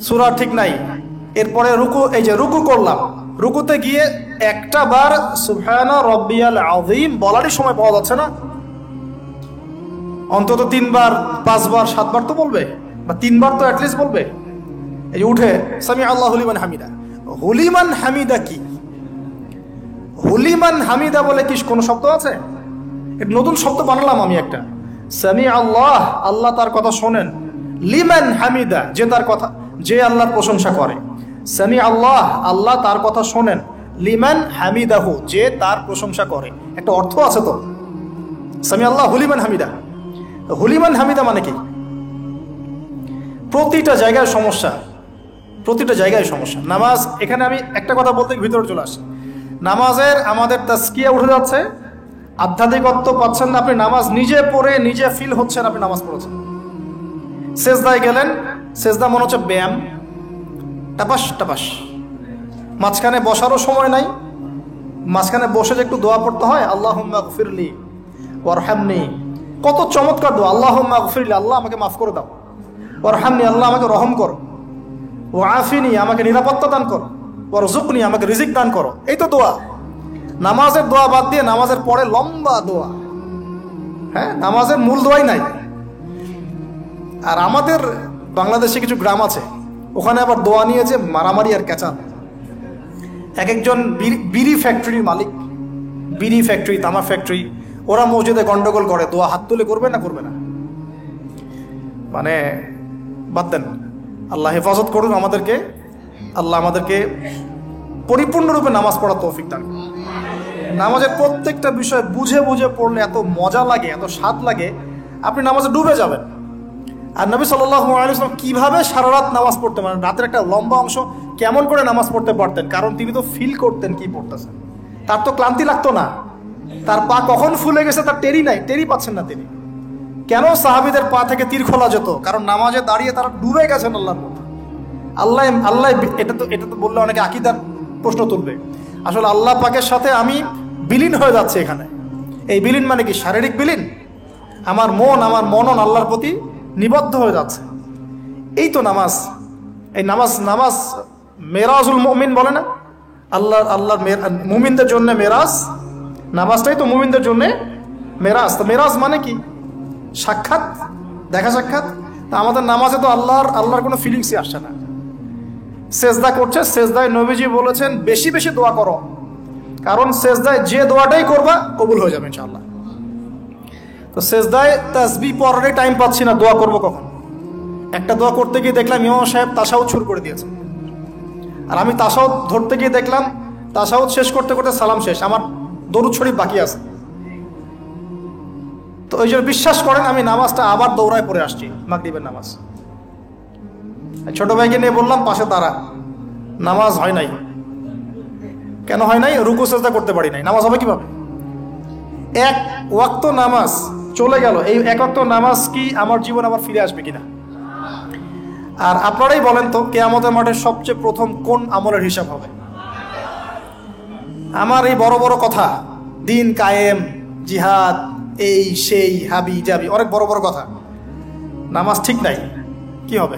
সূরা ঠিক নাই। এরপরে রুকু, এই যে রুকু করলাম, রুকুতে গিয়ে একটা বার সুবহানা রাব্বিয়াল আযীম বলারই সময় পাওয়া যাচ্ছে না। অন্তত 3 বার 5 বার 7 বার তো বলবে, বা 3 বার তো অ্যাটলিস্ট বলবে। এই উঠে সামি আল্লাহু লিমান হামিদা। হুলিমান হামিদা কি? হুলিমান হামিদা বলে কি কোনো শব্দ আছে? এটা নতুন শব্দ বানালাম আমি একটা। সামি আল্লাহ, আল্লাহ তার কথা শোনেন। লিমান হামিদা, যে তার কথা, যে আল্লাহর প্রশংসা করে। সামি আল্লাহ, আল্লাহ তার কথা শোনেন। লিমান হামিদাহু, যে তার প্রশংসা করে। একটা অর্থ আছে তো, সামি আল্লাহ হুলিমান হামিদা। হুলিমান হামিদা মানে কি? প্রতিটা জায়গায় সমস্যা, প্রতিটা জায়গায় সমস্যা। নামাজ, এখানে আমি একটা কথা বলতে ভিতরে চলে আসি। নামাজের আমাদের তাজকিয়া উঠে যাচ্ছে, আধ্যাত্মিকত্ব পাচ্ছেন না। আপনি নামাজ নিজে পড়ে নিজে ফিল হচ্ছেন আপনি নামাজ পড়েছেন। সেজদায় গেলেন, সেজদা মনে হচ্ছে ব্যায়াম, টাপাস টাপাস। মাঝখানে বসারও সময় নাই, মাঝখানে বসে যে একটু দোয়া পড়তে হয়, আল্লাহুম্মা গফিরলি ওয়ারহামনি, কত চমৎকার দোয়া। আল্লাহুম্মা গফিরলি, আল্লাহ আমাকে মাফ করে দাও। ওয়ারহামনি, আল্লাহ আমাকে রহম করো। ওয়াফিনি, আমাকে নিরাপত্তা দান করো। ওয়ারযুকনি, আমাকে রিজিক দান করো। এই তো দোয়া। নামাজের দোয়া বাদ দিয়ে নামাজের পরে লম্বা দোয়া। হ্যাঁ, নামাজের মূল দোয়াই নাই। আর আমাদের বাংলাদেশে কিছু গ্রাম আছে, ওখানে আবার দোয়া নিয়ে যে মারামারি আর ক্যাচাল। এক একজন বিড়ি ফ্যাক্টরির মালিক, বিড়ি ফ্যাক্টরি, তামাক ফ্যাক্টরি, ওরা মসজিদে গন্ডগোল করে, দোয়া হাত তুলে করবে না করবে না। মানে বাদ দেন, আল্লাহ হেফাজত করুন আমাদেরকে। আল্লাহ আমাদেরকে পরিপূর্ণরূপে নামাজ পড়ার তৌফিক দান। নামাজের প্রত্যেকটা বিষয় বুঝে বুঝে পড়লে এত মজা লাগে, এত স্বাদ লাগে, আপনি নামাজে ডুবে যাবেন। আর নবী সাল্লাল্লাহু আলাইহি ওয়াসাল্লাম কিভাবে সারা রাত নামাজ পড়তেন, মানে রাতের একটা লম্বা অংশ কেমন করে নামাজ পড়তে পারতেন? কারণ তিনি তো ফিল করতেন কি পড়তেছেন। তার তো ক্লান্তি লাগতো না। তার পা কখন ফুলে গেছে তার টেরি নাই, টেরি পাচ্ছেন না তিনি। কেন সাহাবীদের পা থেকে তীর খোলা যেত? কারণ নামাজে দাঁড়িয়ে তারা ডুবে গেছেন আল্লাহর মধ্যে। আল্লাহ আল্লাহ, এটা তো বললে অনেকে আকীদার প্রশ্ন তুলবে। আসলে আল্লাহ পাকের সাথে আমি বিলীন হয়ে যাচ্ছে এখানে। এই বিলীন মানে কি? শারীরিক বিলীন। আমার মনন আল্লাহর প্রতি নিবদ্ধ হয়ে যাচ্ছে। এই তো নামাজ। এই নামাজ নামাজ মেরাজুল মুমিন বলে না, আল্লাহর মুমিনদের জন্য মেরাজ, নামাজটাই তো মুমিনদের জন্য মেরাজ। তো মেরাজ মানে কি? সাক্ষাৎ, দেখা সাক্ষাৎ। তা আমাদের নামাজে তো আল্লাহর কোনো ফিলিংসই আসছে না। সেজদা করছে, সেজদায় নবীজি বলেছেন বেশি বেশি দোয়া করো, কারণ সেজদায় যে দোয়াটাই করবা কবুল হয়ে যাবে ইনশাআল্লাহ। তো সেজদায় তাসবিহ পড়ারই টাইম পাচ্ছি না, দোয়া করবো কখন? একটা দোয়া করতে গিয়ে দেখলাম ইমাম সাহেব তাশাহুদ শুরু করে দিয়েছে, আর আমি তাশাহুদ ধরতে গিয়ে দেখলাম তাশাহুদ শেষ করতে করতে সালাম শেষ, আমার দরুদ শরীফ বাকি আছে। তো ওই জন্য বিশ্বাস করেন আমি নামাজটা আবার দৌড়ায় পড়ে আসছি, মাগরিবের নামাজ। ছোট ভাইকে নিয়ে বললাম পাশে দাঁড়া, নামাজ হয় নাই। কেন হয় নাই? রুকু সেজদা করতে পারি নাই। নামাজ হবে কিভাবে? এক ওয়াক্ত নামাজ চলে গেল, এই এক ওয়াক্ত নামাজ কি আমার জীবন আবার ফিরে আসবে কিনা? আর আপনারাই বলেন তো, কিয়ামতের মাঠে সবচেয়ে প্রথম কোন আমলের হিসাব হবে? আমার এই বড় বড় কথা, দিন কায়েম, জিহাদ, এই সেই, হাবি জাবি, অনেক বড় বড় কথা, নামাজ ঠিক নাই, কি হবে?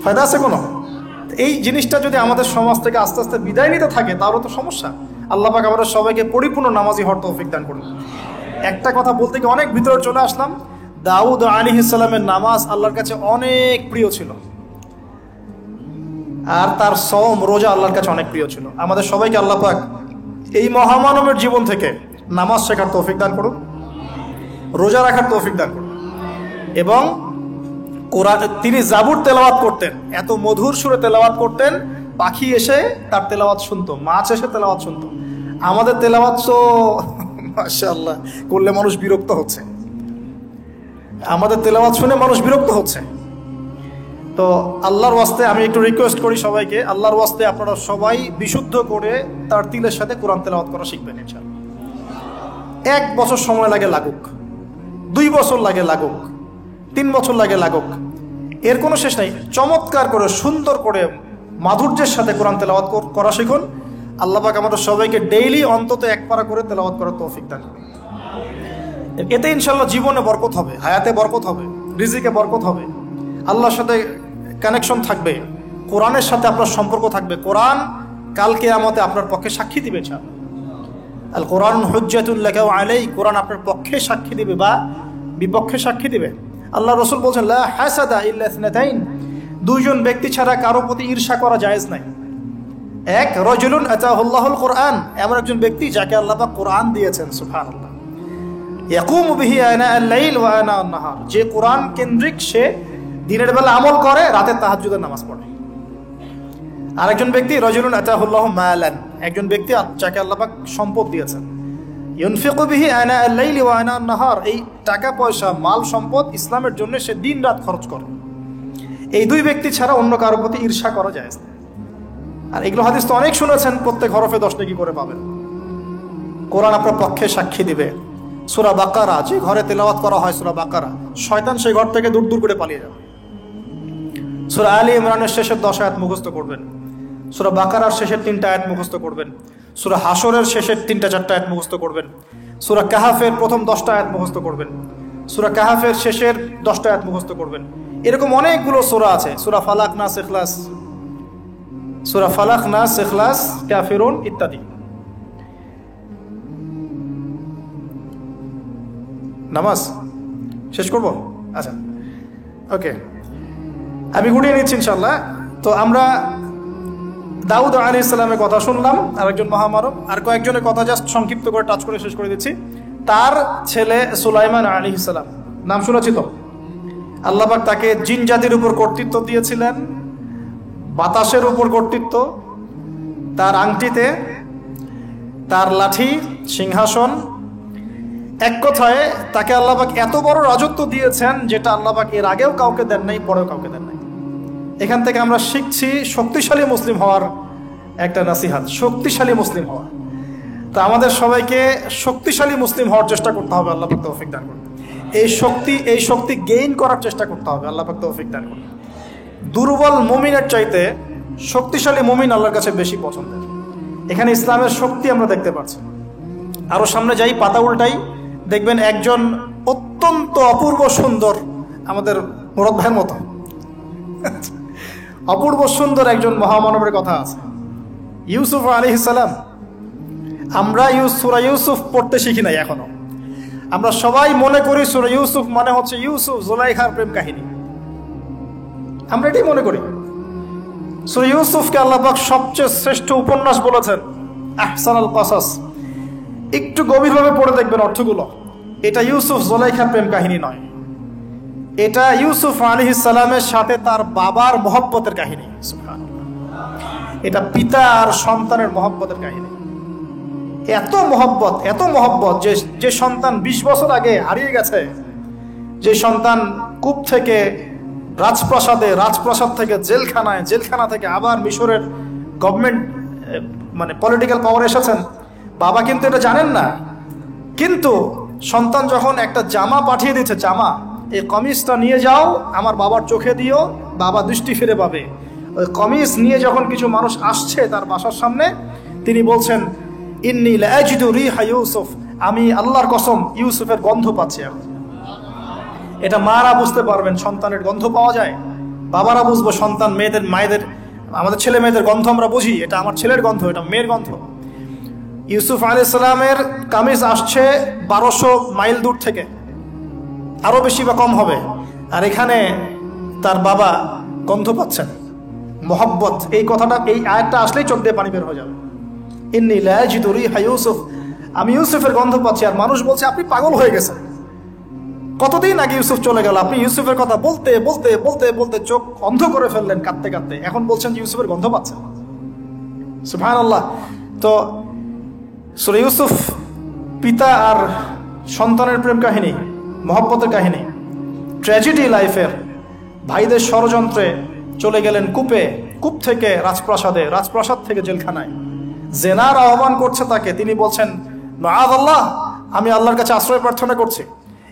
ফায়দা আছে কোনো? এই জিনিসটা যদি আমাদের সমাজ থেকে আস্তে আস্তে বিদায় নিতে থাকে তাহলে তো সমস্যা। আল্লাহ পাক আমাদের সবাইকে পরিপূর্ণ নামাজি হওয়ার তৌফিক দান করুন। একটা কথা বলতে গিয়ে অনেক ভিতরে চলে আসলাম। দাউদ আলাইহিস সালামের নামাজ আল্লাহর কাছে অনেক প্রিয় ছিল, আর তার সওম রোজা আল্লাহর কাছে অনেক প্রিয় ছিল। আমাদের সবাইকে আল্লাহ পাক এই মহামানবের জীবন থেকে নামাজ শেখার তৌফিক দান করুন, রোজা রাখার তৌফিক দান করুন। এবং কোরআন, তিনি জাবুর তেলাওয়াত করতেন, এত মধুর সুরে তেলাওয়াত করতেন, পাখি এসে তার তেলাওয়াত শুনতো, মাছ এসে তেলাওয়াত শুনতো। আমাদের তেলাওয়াত তো মাশাআল্লাহ করলে মানুষ বিরক্ত হচ্ছে, আমাদের তেলাওয়াত শুনে মানুষ বিরক্ত হচ্ছে। তো আল্লাহর ওয়াস্তে আমি একটু রিকোয়েস্ট করি সবাইকে, আল্লাহর ওয়াস্তে আপনারা সবাই বিশুদ্ধ করে তার তিলের সাথে কোরআন তেলাওয়াত করা শিখবেন ইনশাআল্লাহ। 1 বছর সময় লাগে লাগুক, 2 বছর লাগে লাগুক, 3 বছর লাগে লাগুক, এর কোনো শেষ নাই। চমৎকার করে, সুন্দর করে, মাধুর্যের সাথে কোরআন তেলাওয়াত করা শিখুন। আল্লাহ পাক আমাদের সবাইকে ডেইলি অন্তত 1 পারা করে তেলাওয়াত করার তৌফিক দান করুন। এতে ইনশাআল্লাহ জীবনে বরকত হবে, হায়াতে বরকত হবে, রিজিকে বরকত হবে, আল্লাহর সাথে কানেকশন থাকবে, কোরআনের সাথে আপনার সম্পর্ক থাকবে। কোরআন কাল কিয়ামতে আপনার পক্ষে সাক্ষী দিবে। আল কোরআন হুজ্জাতুল লাকা ওয়া আলাইক, কোরআন আপনার পক্ষে সাক্ষী দিবে বা বিপক্ষে সাক্ষী দিবে। আল্লাহ রাসূল বলেন লা হাসাদা ইল্লা ইসনাতাইন, 2 জন ব্যক্তি ছাড়া কারো প্রতি ঈর্ষা করা জায়েজ নাই। এক, রাজুলুন আতাহুল্লাহুল কোরআন, এমন একজন ব্যক্তি যাকে আল্লাহ পাক কোরআন দিয়েছেন, সুবহানাল্লাহ। ইয়াকুমু বিহি আনা আল-লাইল ওয়া আনা আন-নাহার, যে কোরআন কেন্দ্রিক, সে দিনের বেলা আমল করে, রাতে তাহাজ্জুদের নামাজ পড়ে। আরেকজন ব্যক্তি রাজুলুন আতাহুল্লাহু মালান, একজন ব্যক্তি যাকে আল্লাহ পাক সম্পদ দিয়েছেন, ইউনফিকু বিহি আনা আল-লাইল ওয়া আনা আন-নাহার, এই টাকা পয়সা, মাল সম্পদ ইসলামের জন্য সে দিন রাত খরচ করে। এই 2 ব্যক্তি ছাড়া অন্য কারোর প্রতি ঈর্ষা করা যায় না। আর এগুলো হাদিস তো অনেক শুনেছেন, প্রত্যেক হরফে 10 নেকি করে পাবেন। কোরআন আপনার পক্ষে সাক্ষী দিবে। সূরা বাকারা, যে ঘরে তেলাওয়াত করা হয় সূরা বাকারা, শয়তান সেই ঘর থেকে দূর দূর করে পালিয়ে যাবে। সূরা আলী ইমরানের শেষের 10 আয়াত মুখস্থ করবেন, সূরা বাকারার শেষের 3টা আয়াত মুখস্থ করবেন, সূরা হাশরের শেষের 3-4টা আয়াত মুখস্থ করবেন, সূরা কাহাফের প্রথম 10টা আয়াত মুখস্থ করবেন, সূরা কাহাফের শেষের 10টা আয়াত মুখস্থ করবেন। এরকম অনেকগুলো সূরা আছে, সূরা ফালাক, নাস, ইখলাস, সূরা ফালাক, নাস, ইখলাস, কাফিরুন ইত্যাদি। নামাজ শেষ করব? আচ্ছা, ওকে, আমি গুটিয়ে নিচ্ছি ইনশাআল্লাহ। তো আমরা দাউদ আলাইহিস সালামের কথা শুনলাম, আরেকজন মহামানব। আর কয়েকজনের কথা জাস্ট সংক্ষিপ্ত করে টাচ করে শেষ করে দিচ্ছি। তার ছেলে সুলাইমান আলাইহিস সালাম, নাম শুনেছি তো? আল্লাহ পাক তাকে জিন জাতির উপর কর্তৃত্ব দিয়েছিলেন, বাতাসের উপর কর্তৃত্ব, তার আংটিতে, তার লাঠি, সিংহাসন, এক কথায় তাকে আল্লাহ পাক এত বড় রাজত্ব দিয়েছেন যেটা আল্লাহ পাক এর আগেও কাউকে দেন নাই, পরেও কাউকে দেন নাই। এখান থেকে আমরা শিখছি শক্তিশালী মুসলিম হওয়ার একটা নাসিহাত, শক্তিশালী মুসলিম হওয়া। তো আমাদের সবাইকে শক্তিশালী মুসলিম হওয়ার চেষ্টা করতে হবে, আল্লাহ পাক তৌফিক দান করুন। এই শক্তি গেইন করার চেষ্টা করতে হবে, আল্লাহ পাক তৌফিক দান করুন। দুর্বল মুমিনের চাইতে শক্তিশালী মুমিন আল্লাহর কাছে বেশি পছন্দের। এখানে ইসলামের শক্তি আমরা দেখতে পাচ্ছি। আরো সামনে যাই, পাতা উল্টাই, দেখবেন একজন অত্যন্ত অপূর্ব সুন্দর, আমাদের মুরাদ ভাইয়ের মতো, অপূর্ব সুন্দর একজন মহামানবের কথা আছে, ইউসুফ আলাইহিস সালাম। আমরা সূরা ইউসুফ পড়তে শিখি নাই এখনো। আমরা সবাই মনে করি সূরা ইউসুফ মানে হচ্ছে ইউসুফ জুলাইখার প্রেম কাহিনী, আমরা এটাই মনে করি। সূরা ইউসুফকে আল্লাহ পাক সবচেয়ে শ্রেষ্ঠ উপন্যাস বলেছেন, আহসানুল কসাস। একটু গভীরভাবে পড়ে দেখবেন অর্থগুলো। এটা ইউসুফ জুলাইখার প্রেম কাহিনী নয়, এটা ইউসুফ আলাইহিস সালামের সাথে তার বাবার মহব্বতের কাহিনী। সুবহানাল্লাহ। এটা পিতা আর সন্তানের মহব্বতের কাহিনী। এত মহব্বত যে সন্তান 20 বছর আগে হারিয়ে গেছে, যে সন্তান কূপ থেকে রাজপ্রাসাদে, রাজপ্রাসাদ থেকে জেলখানায়, জেলখানা থেকে আবার মিশরের গভর্নমেন্ট মানে পলিটিক্যাল পাওয়ার এসেছেন, বাবা কিন্তু এটা জানেন না। কিন্তু সন্তান যখন একটা জামা পাঠিয়ে দিচ্ছে, জামা, এই কমিজটা নিয়ে যাও আমার বাবার চোখে দিও, বাবা দৃষ্টি ফিরে পাবে। ওই কমিজ নিয়ে যখন কিছু মানুষ আসছে তার বাসার সামনে, তিনি বলছেন, ইন্নী লাআজিদু রিহা ইউসুফ, আমি আল্লাহর কসম ইউসুফের গন্ধ পাচ্ছি। এটা মারা বুঝতে পারবেন, সন্তানের গন্ধ পাওয়া যায়। বাবারা বুঝবো, সন্তান মায়েদের আমাদের ছেলে মেয়েদের গন্ধ আমরা বুঝি, এটা আমার ছেলের গন্ধ, এটা মেয়ের গন্ধ। ইউসুফ আলাইহিস সালামের কামিজ আসছে 1200 মাইল দূর থেকে, আরো বেশি বা কম হবে, আর এখানে তার বাবা গন্ধ পাচ্ছেন। মহব্বত, এই কথাটা, এই আয়াতটা আসলেই চোখ দিয়ে পানি বের হয়ে যাবে। ইন্নী লাআজিদু রিহা ইউসুফ, আমি ইউসুফের গন্ধ পাচ্ছি। আর মানুষ বলছে আপনি পাগল হয়ে গেছেন, কতদিন আগে ইউসুফ চলে গেল, আপনি ইউসুফের কথা বলতে বলতে বলতে বলতে চোখ অন্ধ করে ফেললেন কাঁদতে কাঁদতে, এখন বলছেন যে ইউসুফের গন্ধ পাচ্ছেন। সুবহানাল্লাহ। তো সূরা ইউসুফ পিতা আর সন্তানের প্রেম কাহিনী, মহব্বতের কাহিনী, ট্র্যাজেডি লাইফের। ভাইদের ষড়যন্ত্রে চলে গেলেন কূপে, কূপ থেকে রাজপ্রাসাদে, রাজপ্রাসাদ থেকে জেলখানায়। জেনার আহ্বান করছে তাকে, তিনি বলছেন মাআযাল্লাহ, আমি আল্লাহর কাছে আশ্রয় প্রার্থনা করছি।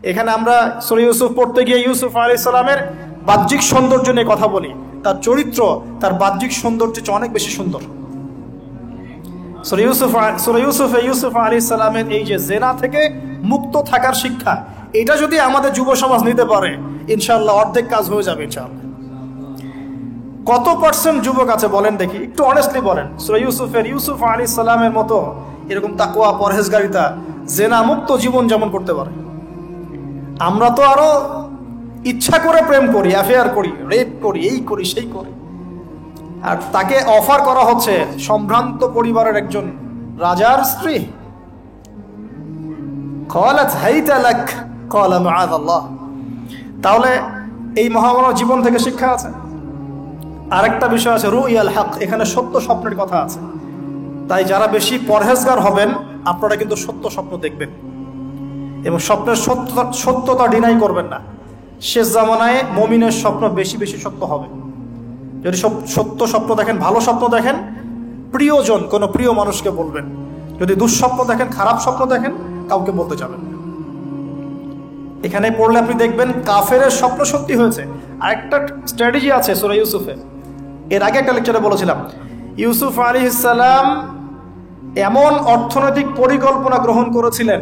এখানে আমরা সূরা ইউসুফ পড়তে গিয়ে ইউসুফ আলাইহিস সালামের বাহ্যিক সৌন্দর্য নিয়ে কথা বলি, তার চরিত্র তার বাহ্যিক সৌন্দর্যের চেয়ে অনেক বেশি সুন্দর। সূরা ইউসুফ আলাইহিস সালামের এই যে জেনা থেকে মুক্ত থাকার শিক্ষা, এটা যদি আমাদের যুব সমাজ নিতে পারে, ইনশাআল্লাহ অর্ধেক কাজ হয়ে যাবে ইনশাআল্লাহ। কত পার্সেন্ট যুবক আছে বলেন দেখি, একটু অনেস্টলি বলেন, সূরা ইউসুফ আলাইহিস সালামের মতো এরকম তাকওয়া, পরহেজগারিতা, জেনা মুক্ত জীবন যেমন করতে পারে। আমরা তো আরো ইচ্ছা করে প্রেম করি, অ্যাফেয়ার করি, রেপ করি, এই করি সেই করি। আর তাকে অফার করা হচ্ছে সম্ভ্রান্ত পরিবারের একজন রাজার স্ত্রী। ক্বালাত হাইতা লাক ক্বালা মাআযাল্লাহ। তাহলে এই মহামানব জীবন থেকে শিক্ষা আছে। আরেকটা বিষয় আছে, রুইয়াল হক, এখানে সত্য স্বপ্নের কথা আছে। তাই যারা বেশি পরহেজগার হবেন, আপনারা কিন্তু সত্য স্বপ্ন দেখবেন এবং স্বপ্নের সত্যতা ডিনাই করবেন না। শেষ জামানায় মুমিনের স্বপ্ন বেশি বেশি সত্য হবে। যদি সত্য স্বপ্ন দেখেন, ভালো স্বপ্ন দেখেন, প্রিয়জন কোনো প্রিয় মানুষকে বলবেন। যদি দুঃস্বপ্ন দেখেন, খারাপ স্বপ্ন দেখেন, কাউকে বলতে যাবেন না। এখানে পড়লে আপনি দেখবেন কাফেরের স্বপ্ন সত্যি হয়েছে। আরেকটা স্ট্র্যাটেজি আছে সূরা ইউসুফে, এর আগে একটা লেকচারে বলেছিলাম। ইউসুফ আলাইহিস সালাম এমন অর্থনৈতিক পরিকল্পনা গ্রহণ করেছিলেন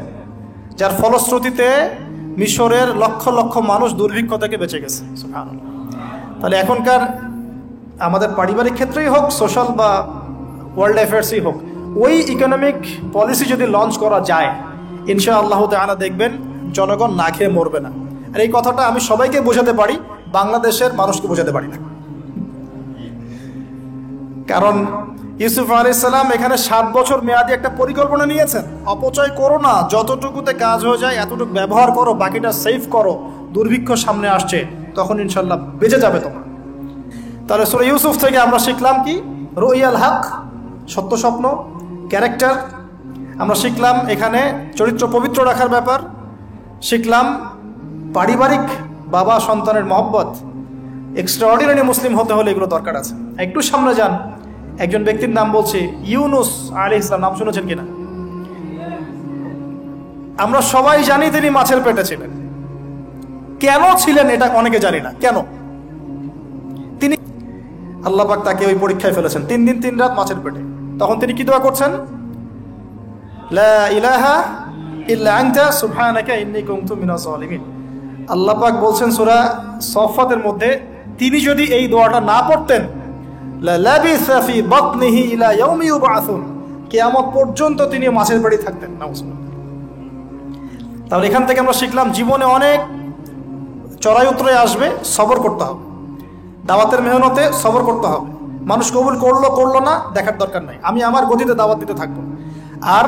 যার ফলশ্রুতিতে মিশরের লক্ষ লক্ষ মানুষ দুর্ভিক্ষ থেকে বেঁচে গেছে। সুবহানাল্লাহ। তাহলে এখনকার আমাদের পারিবারিক ক্ষেত্রেই হোক, সোশ্যাল বা ওয়ার্ল্ড অ্যাফেয়ার্সই হোক, ওই ইকোনমিক পলিসি যদি লঞ্চ করা যায়, ইনশাআল্লাহ তাআলা দেখবেন জনগণ না খেয়ে মরবে না। আর এই কথাটা আমি সবাইকে বোঝাতে পারি, বাংলাদেশের মানুষকে বোঝাতে পারি না। কারণ ইউসুফ আলাইহিস সালাম এখানে 7 বছর মেয়াদি একটা পরিকল্পনা নিয়েছেন। অপচয় করো না, যতটুকুতে কাজ হয়ে যায় এতটুকু ব্যবহার করো, বাকিটা সেভ করো। দুর্ভিক্ষ সামনে আসছে, তখন ইনশাল্লাহ বেঁচে যাবে তোমরা। তাহলে সূরা ইউসুফ থেকে আমরা শিখলাম কি? রুইয়াল হক, সত্য স্বপ্ন, ক্যারেক্টার। আমরা শিখলাম এখানে চরিত্র পবিত্র রাখার ব্যাপার। শিখলাম পারিবারিক বাবা সন্তানের মহব্বত। এক্সট্রাঅর্ডিনারি মুসলিম হতে হলে এগুলো দরকার আছে। একটু সামনে যান, একজন ব্যক্তির নাম বলছি, ইউনুস আলাইহিস সালাম। নাম শুনেছেন কিনা? আমরা সবাই জানি তিনি মাছের পেটে ছিলেন। কেন ছিলেন এটা অনেকে জানি না। কেন? তিনি আল্লাহ পাক তাকে ওই পরীক্ষায় ফেলেছেন, 3 দিন 3 রাত মাছের পেটে। তখন তিনি কি দোয়া করছেন? লা ইলাহা ইল্লা আনতা সুবহানাকা ইন্নী কুনতু মিনাজ জালিমিন। আল্লাহ পাক বলছেন সূরা সফাতের মধ্যে তিনি যদি এই দোয়াটা না পড়তেন লালাবিসা ফি বাতনিহি ইলা ইয়াউমি ইউবআসুন, কিয়ামত পর্যন্ত তিনি মাছের পেটে থাকতেন। নাউজুবিল্লাহ। তাহলে এখান থেকে আমরা শিখলাম জীবনে অনেক চড়াই উতরাই আসবে, সবর করতে হবে। দাওয়াতের মেহনতে সবর করতে হবে। মানুষ কবুল করলো না দেখার দরকার নাই, আমি আমার গতিতে দাওয়াত দিতে থাকবো। আর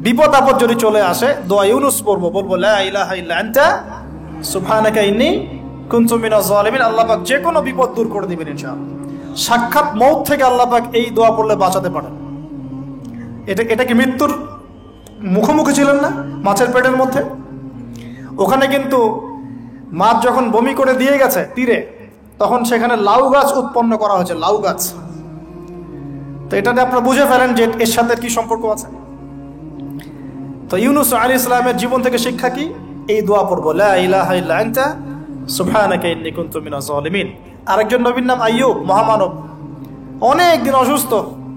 বিপদ আপদ যদি চলে আসে দোয়া ইউনুস পড়বো, বলবো লা ইলাহা ইল্লা আনতা সুবহানাকা ইন্নী কুনতু মিনাজ জালিমিন। আল্লাহ পাক যে কোনো বিপদ দূর করে দিবেন ইনশাআল্লাহ। সাক্ষাৎ মউত থেকে আল্লাহ পাক এই দোয়া পড়লে বাঁচাতে পারেন। এটা কি মৃত্যুর মুখোমুখি ছিলেন না মাছের পেটের মধ্যে? ওখানে কিন্তু মাছ যখন বমি করে দিয়ে গেছে তীরে, তখন সেখানে লাউ গাছ উৎপন্ন করা হয়েছে, লাউ গাছ। তো এটাতে আপনারা বুঝে ফেলেন যে এর সাথে কি সম্পর্ক আছে। তো ইউনুস আলাইহিস সালামের জীবন থেকে শিক্ষা কি? এই দোয়া পড়বো, লা ইলাহা ইল্লা আনতা সুবহানাকা ইন্নী কুনতু মিনাজ জালিমিন। আরেকজন নবীর নাম আইয়ুব, মহামানব, অনেক দিন অসুস্থ,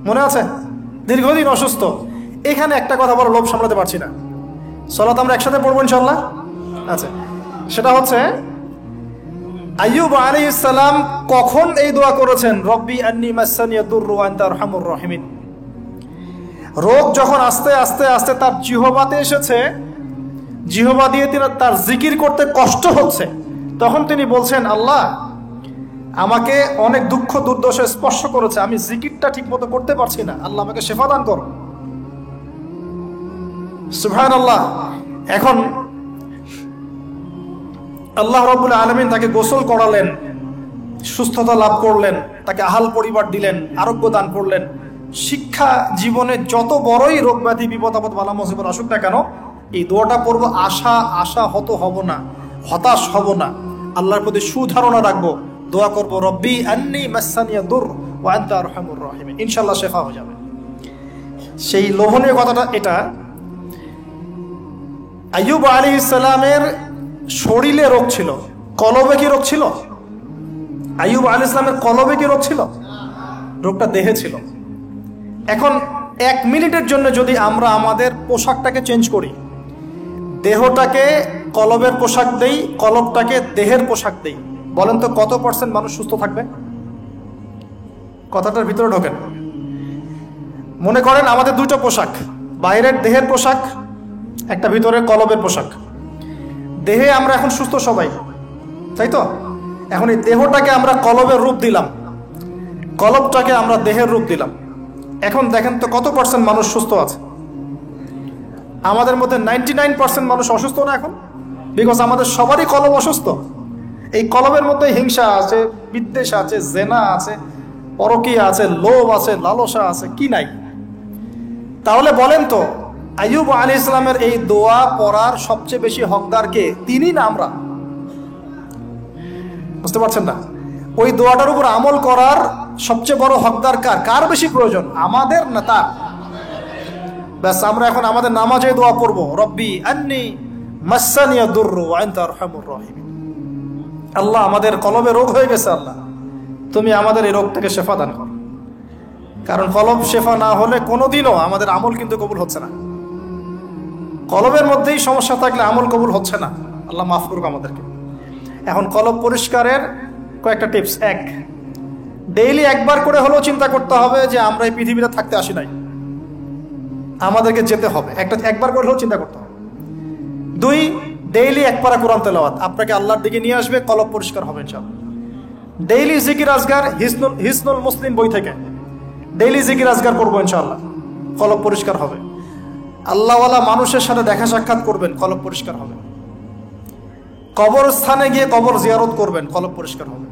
মনে আছে? দীর্ঘদিন অসুস্থ। এখানে একটা কথা বড় লোভ সামলাতে পারছি না, সালাত আমরা একসাথে পড়বো ইনশাআল্লাহ। আচ্ছা, সেটা হচ্ছে আইয়ুব আলাইহিস সালাম কখন এই দোয়া করেছেন? রব্বি আন্নী মাসানিয়া দুররু ওয়া আনতা আরহামুর রাহিমিন। রোগ যখন আস্তে আস্তে আস্তে তার জিহ্বাতে এসেছে, জিহ্বা দিয়ে তার জিকির করতে কষ্ট হচ্ছে, তখন তিনি বলছেন, আল্লাহ আমাকে অনেক দুঃখ দুর্দশা স্পর্শ করেছে, আমি জিকিরটা ঠিক মতো করতে পারছি না, আল্লাহ আমাকে শেফা দান করো। সুবহানাল্লাহ। এখন আল্লাহ রাব্বুল আলামিন তাকে গোসল করালেন, সুস্থতা লাভ করলেন, তাকে আহাল পরিবার দিলেন, আরোগ্য দান করলেন। শিক্ষা জীবনে যত বড়ই রোগ ব্যাধি বিপদ আপদ বালা মুসিবত আসুক না কেন, এই দোয়াটা পড়বো, আশা হব না, হতাশ হব না, আল্লাহর প্রতি সুধারণা রাখবো, দোয়া করবো রব্বি আন্নী মাসানিয়া দুর ওয়া আনতা আরহামুর রাহিমিন। ইনশাআল্লাহ শেফা হয়ে যাবে। সেই লোভনীয় কথাটা এটা, আইয়ুব আলাইহিস সালামের শরীরে রোগ ছিল, কলবে কি রোগ ছিল? আইয়ুব আলাইহিস সালামের কলবে কি রোগ ছিল? রোগটা দেহে ছিল। এখন 1 মিনিটের জন্য যদি আমরা আমাদের পোশাকটাকে চেঞ্জ করি, দেহটাকে কলবের পোশাক দেই, কলবটাকে দেহের পোশাক দেই, বলেন তো কত % মানুষ সুস্থ থাকবে? কথাটার ভিতরে ঢোকেন। মনে করেন আমাদের 2টা পোশাক, বাইরের দেহের পোশাক, একটা ভিতরে কলবের পোশাক। দেহে আমরা এখন সুস্থ সবাই, তাই তো? এখন এই দেহটাকে আমরা কলবের রূপ দিলাম, কলবটাকে আমরা দেহের রূপ দিলাম। এখন দেখেন তো কত % মানুষ সুস্থ আছে? আমাদের মধ্যে 99% মানুষ অসুস্থ না এখন, বিকজ আমাদের সবারই কলব অসুস্থ। এই কলবের মধ্যে হিংসা আছে, বিদ্বেষ আছে, জেনা আছে, পরকীয়া আছে, লোভ আছে, লালসা আছে, কি নাই? তাহলে বলেন তো আইয়ুব আলাইহিস সালামের এই দোয়া পড়ার সবচেয়ে বেশি হকদার কে? তিনি না আমরা? বুঝতে পারছেন না? ওই দোয়াটার উপর আমল করার সবচেয়ে বড় হকদার কার বেশি প্রয়োজন? আমাদের না তার? ব্যাস, আমরা এখন আমাদের নামাজে দোয়া পড়বো, রব্বি আন্নী মাসানিয়া দুররু ওয়া আনতা আরহামুর রাহিমিন। আল্লাহ আমাদের কলবে রোগ হয়ে গেছে, আল্লাহ তুমি আমাদের এই রোগ থেকে শেফা দান করো। কারণ কলব শেফা না হলে কোনোদিনও আমাদের আমল কিন্তু কবুল হচ্ছে না। কলবের মধ্যেই সমস্যা থাকলে আমল কবুল হচ্ছে না। আল্লাহ মাফ করুক আমাদেরকে। এখন কলব পরিষ্কারের কয়েকটা টিপস। 1, ডেইলি একবার করে হলেও চিন্তা করতে হবে যে আমরা এই পৃথিবীতে থাকতে আসি নাই, আমাদেরকে যেতে হবে। একবার করে হলেও চিন্তা করতে হবে। 2, ডেইলি 1 পারা কোরআন তেলাওয়াত আপনাকে আল্লাহর দিকে নিয়ে আসবে, কলব পরিষ্কার হবে ইনশাআল্লাহ। ডেইলি জিকির আজগার, হিসনুল মুসলিম বই থেকে ডেইলি জিকির আজগার করবো ইনশাআল্লাহ, কলব পরিষ্কার হবে। আল্লাহওয়ালা মানুষের সাথে দেখা সাক্ষাৎ করবেন, কলব পরিষ্কার হবে। কবরস্থানে গিয়ে কবর জিয়ারত করবেন, কলব পরিষ্কার হবে।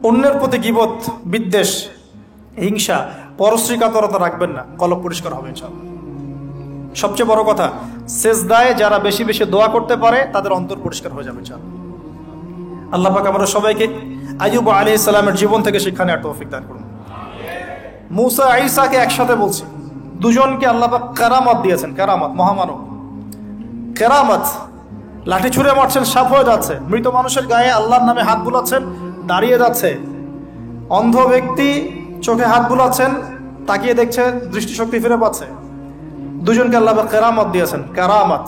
অন্যের প্রতি গীবত, বিদ্বেষ, হিংসা, পরশ্রীকাতরতা রাখবেন না, কলব পরিষ্কার হবে ইনশাআল্লাহ। সবচেয়ে বড় কথা, সেজদায় যারা বেশি বেশি দোয়া করতে পারে তাদের অন্তর পরিষ্কার হয়ে যাবে ইনশাআল্লাহ। আল্লাহ পাক আমরা সবাইকে আইয়ুব আলাইহিস সালামের জীবন থেকে শিক্ষা নেওয়ার তৌফিক দান করুন। মুসা ঈসাকে একসাথে বলছি, দুজনকে আল্লাহ পাক কেরামত দিয়েছেন, কেরামত, মহামানব, কেরামত। লাঠি ছুঁড়ে মারছেন, সাপ হয়ে যাচ্ছে। মৃত মানুষের গায়ে আল্লাহর নামে হাত বুলাচ্ছেন, দাঁড়িয়ে যাচ্ছে। অন্ধ ব্যক্তি চোখে হাত বুলাচ্ছেন, তাকিয়ে দেখছে, দৃষ্টিশক্তি ফিরে পাচ্ছে। দুজনকে আল্লাহ পাক কেরামত দিয়েছেন, কেরামত।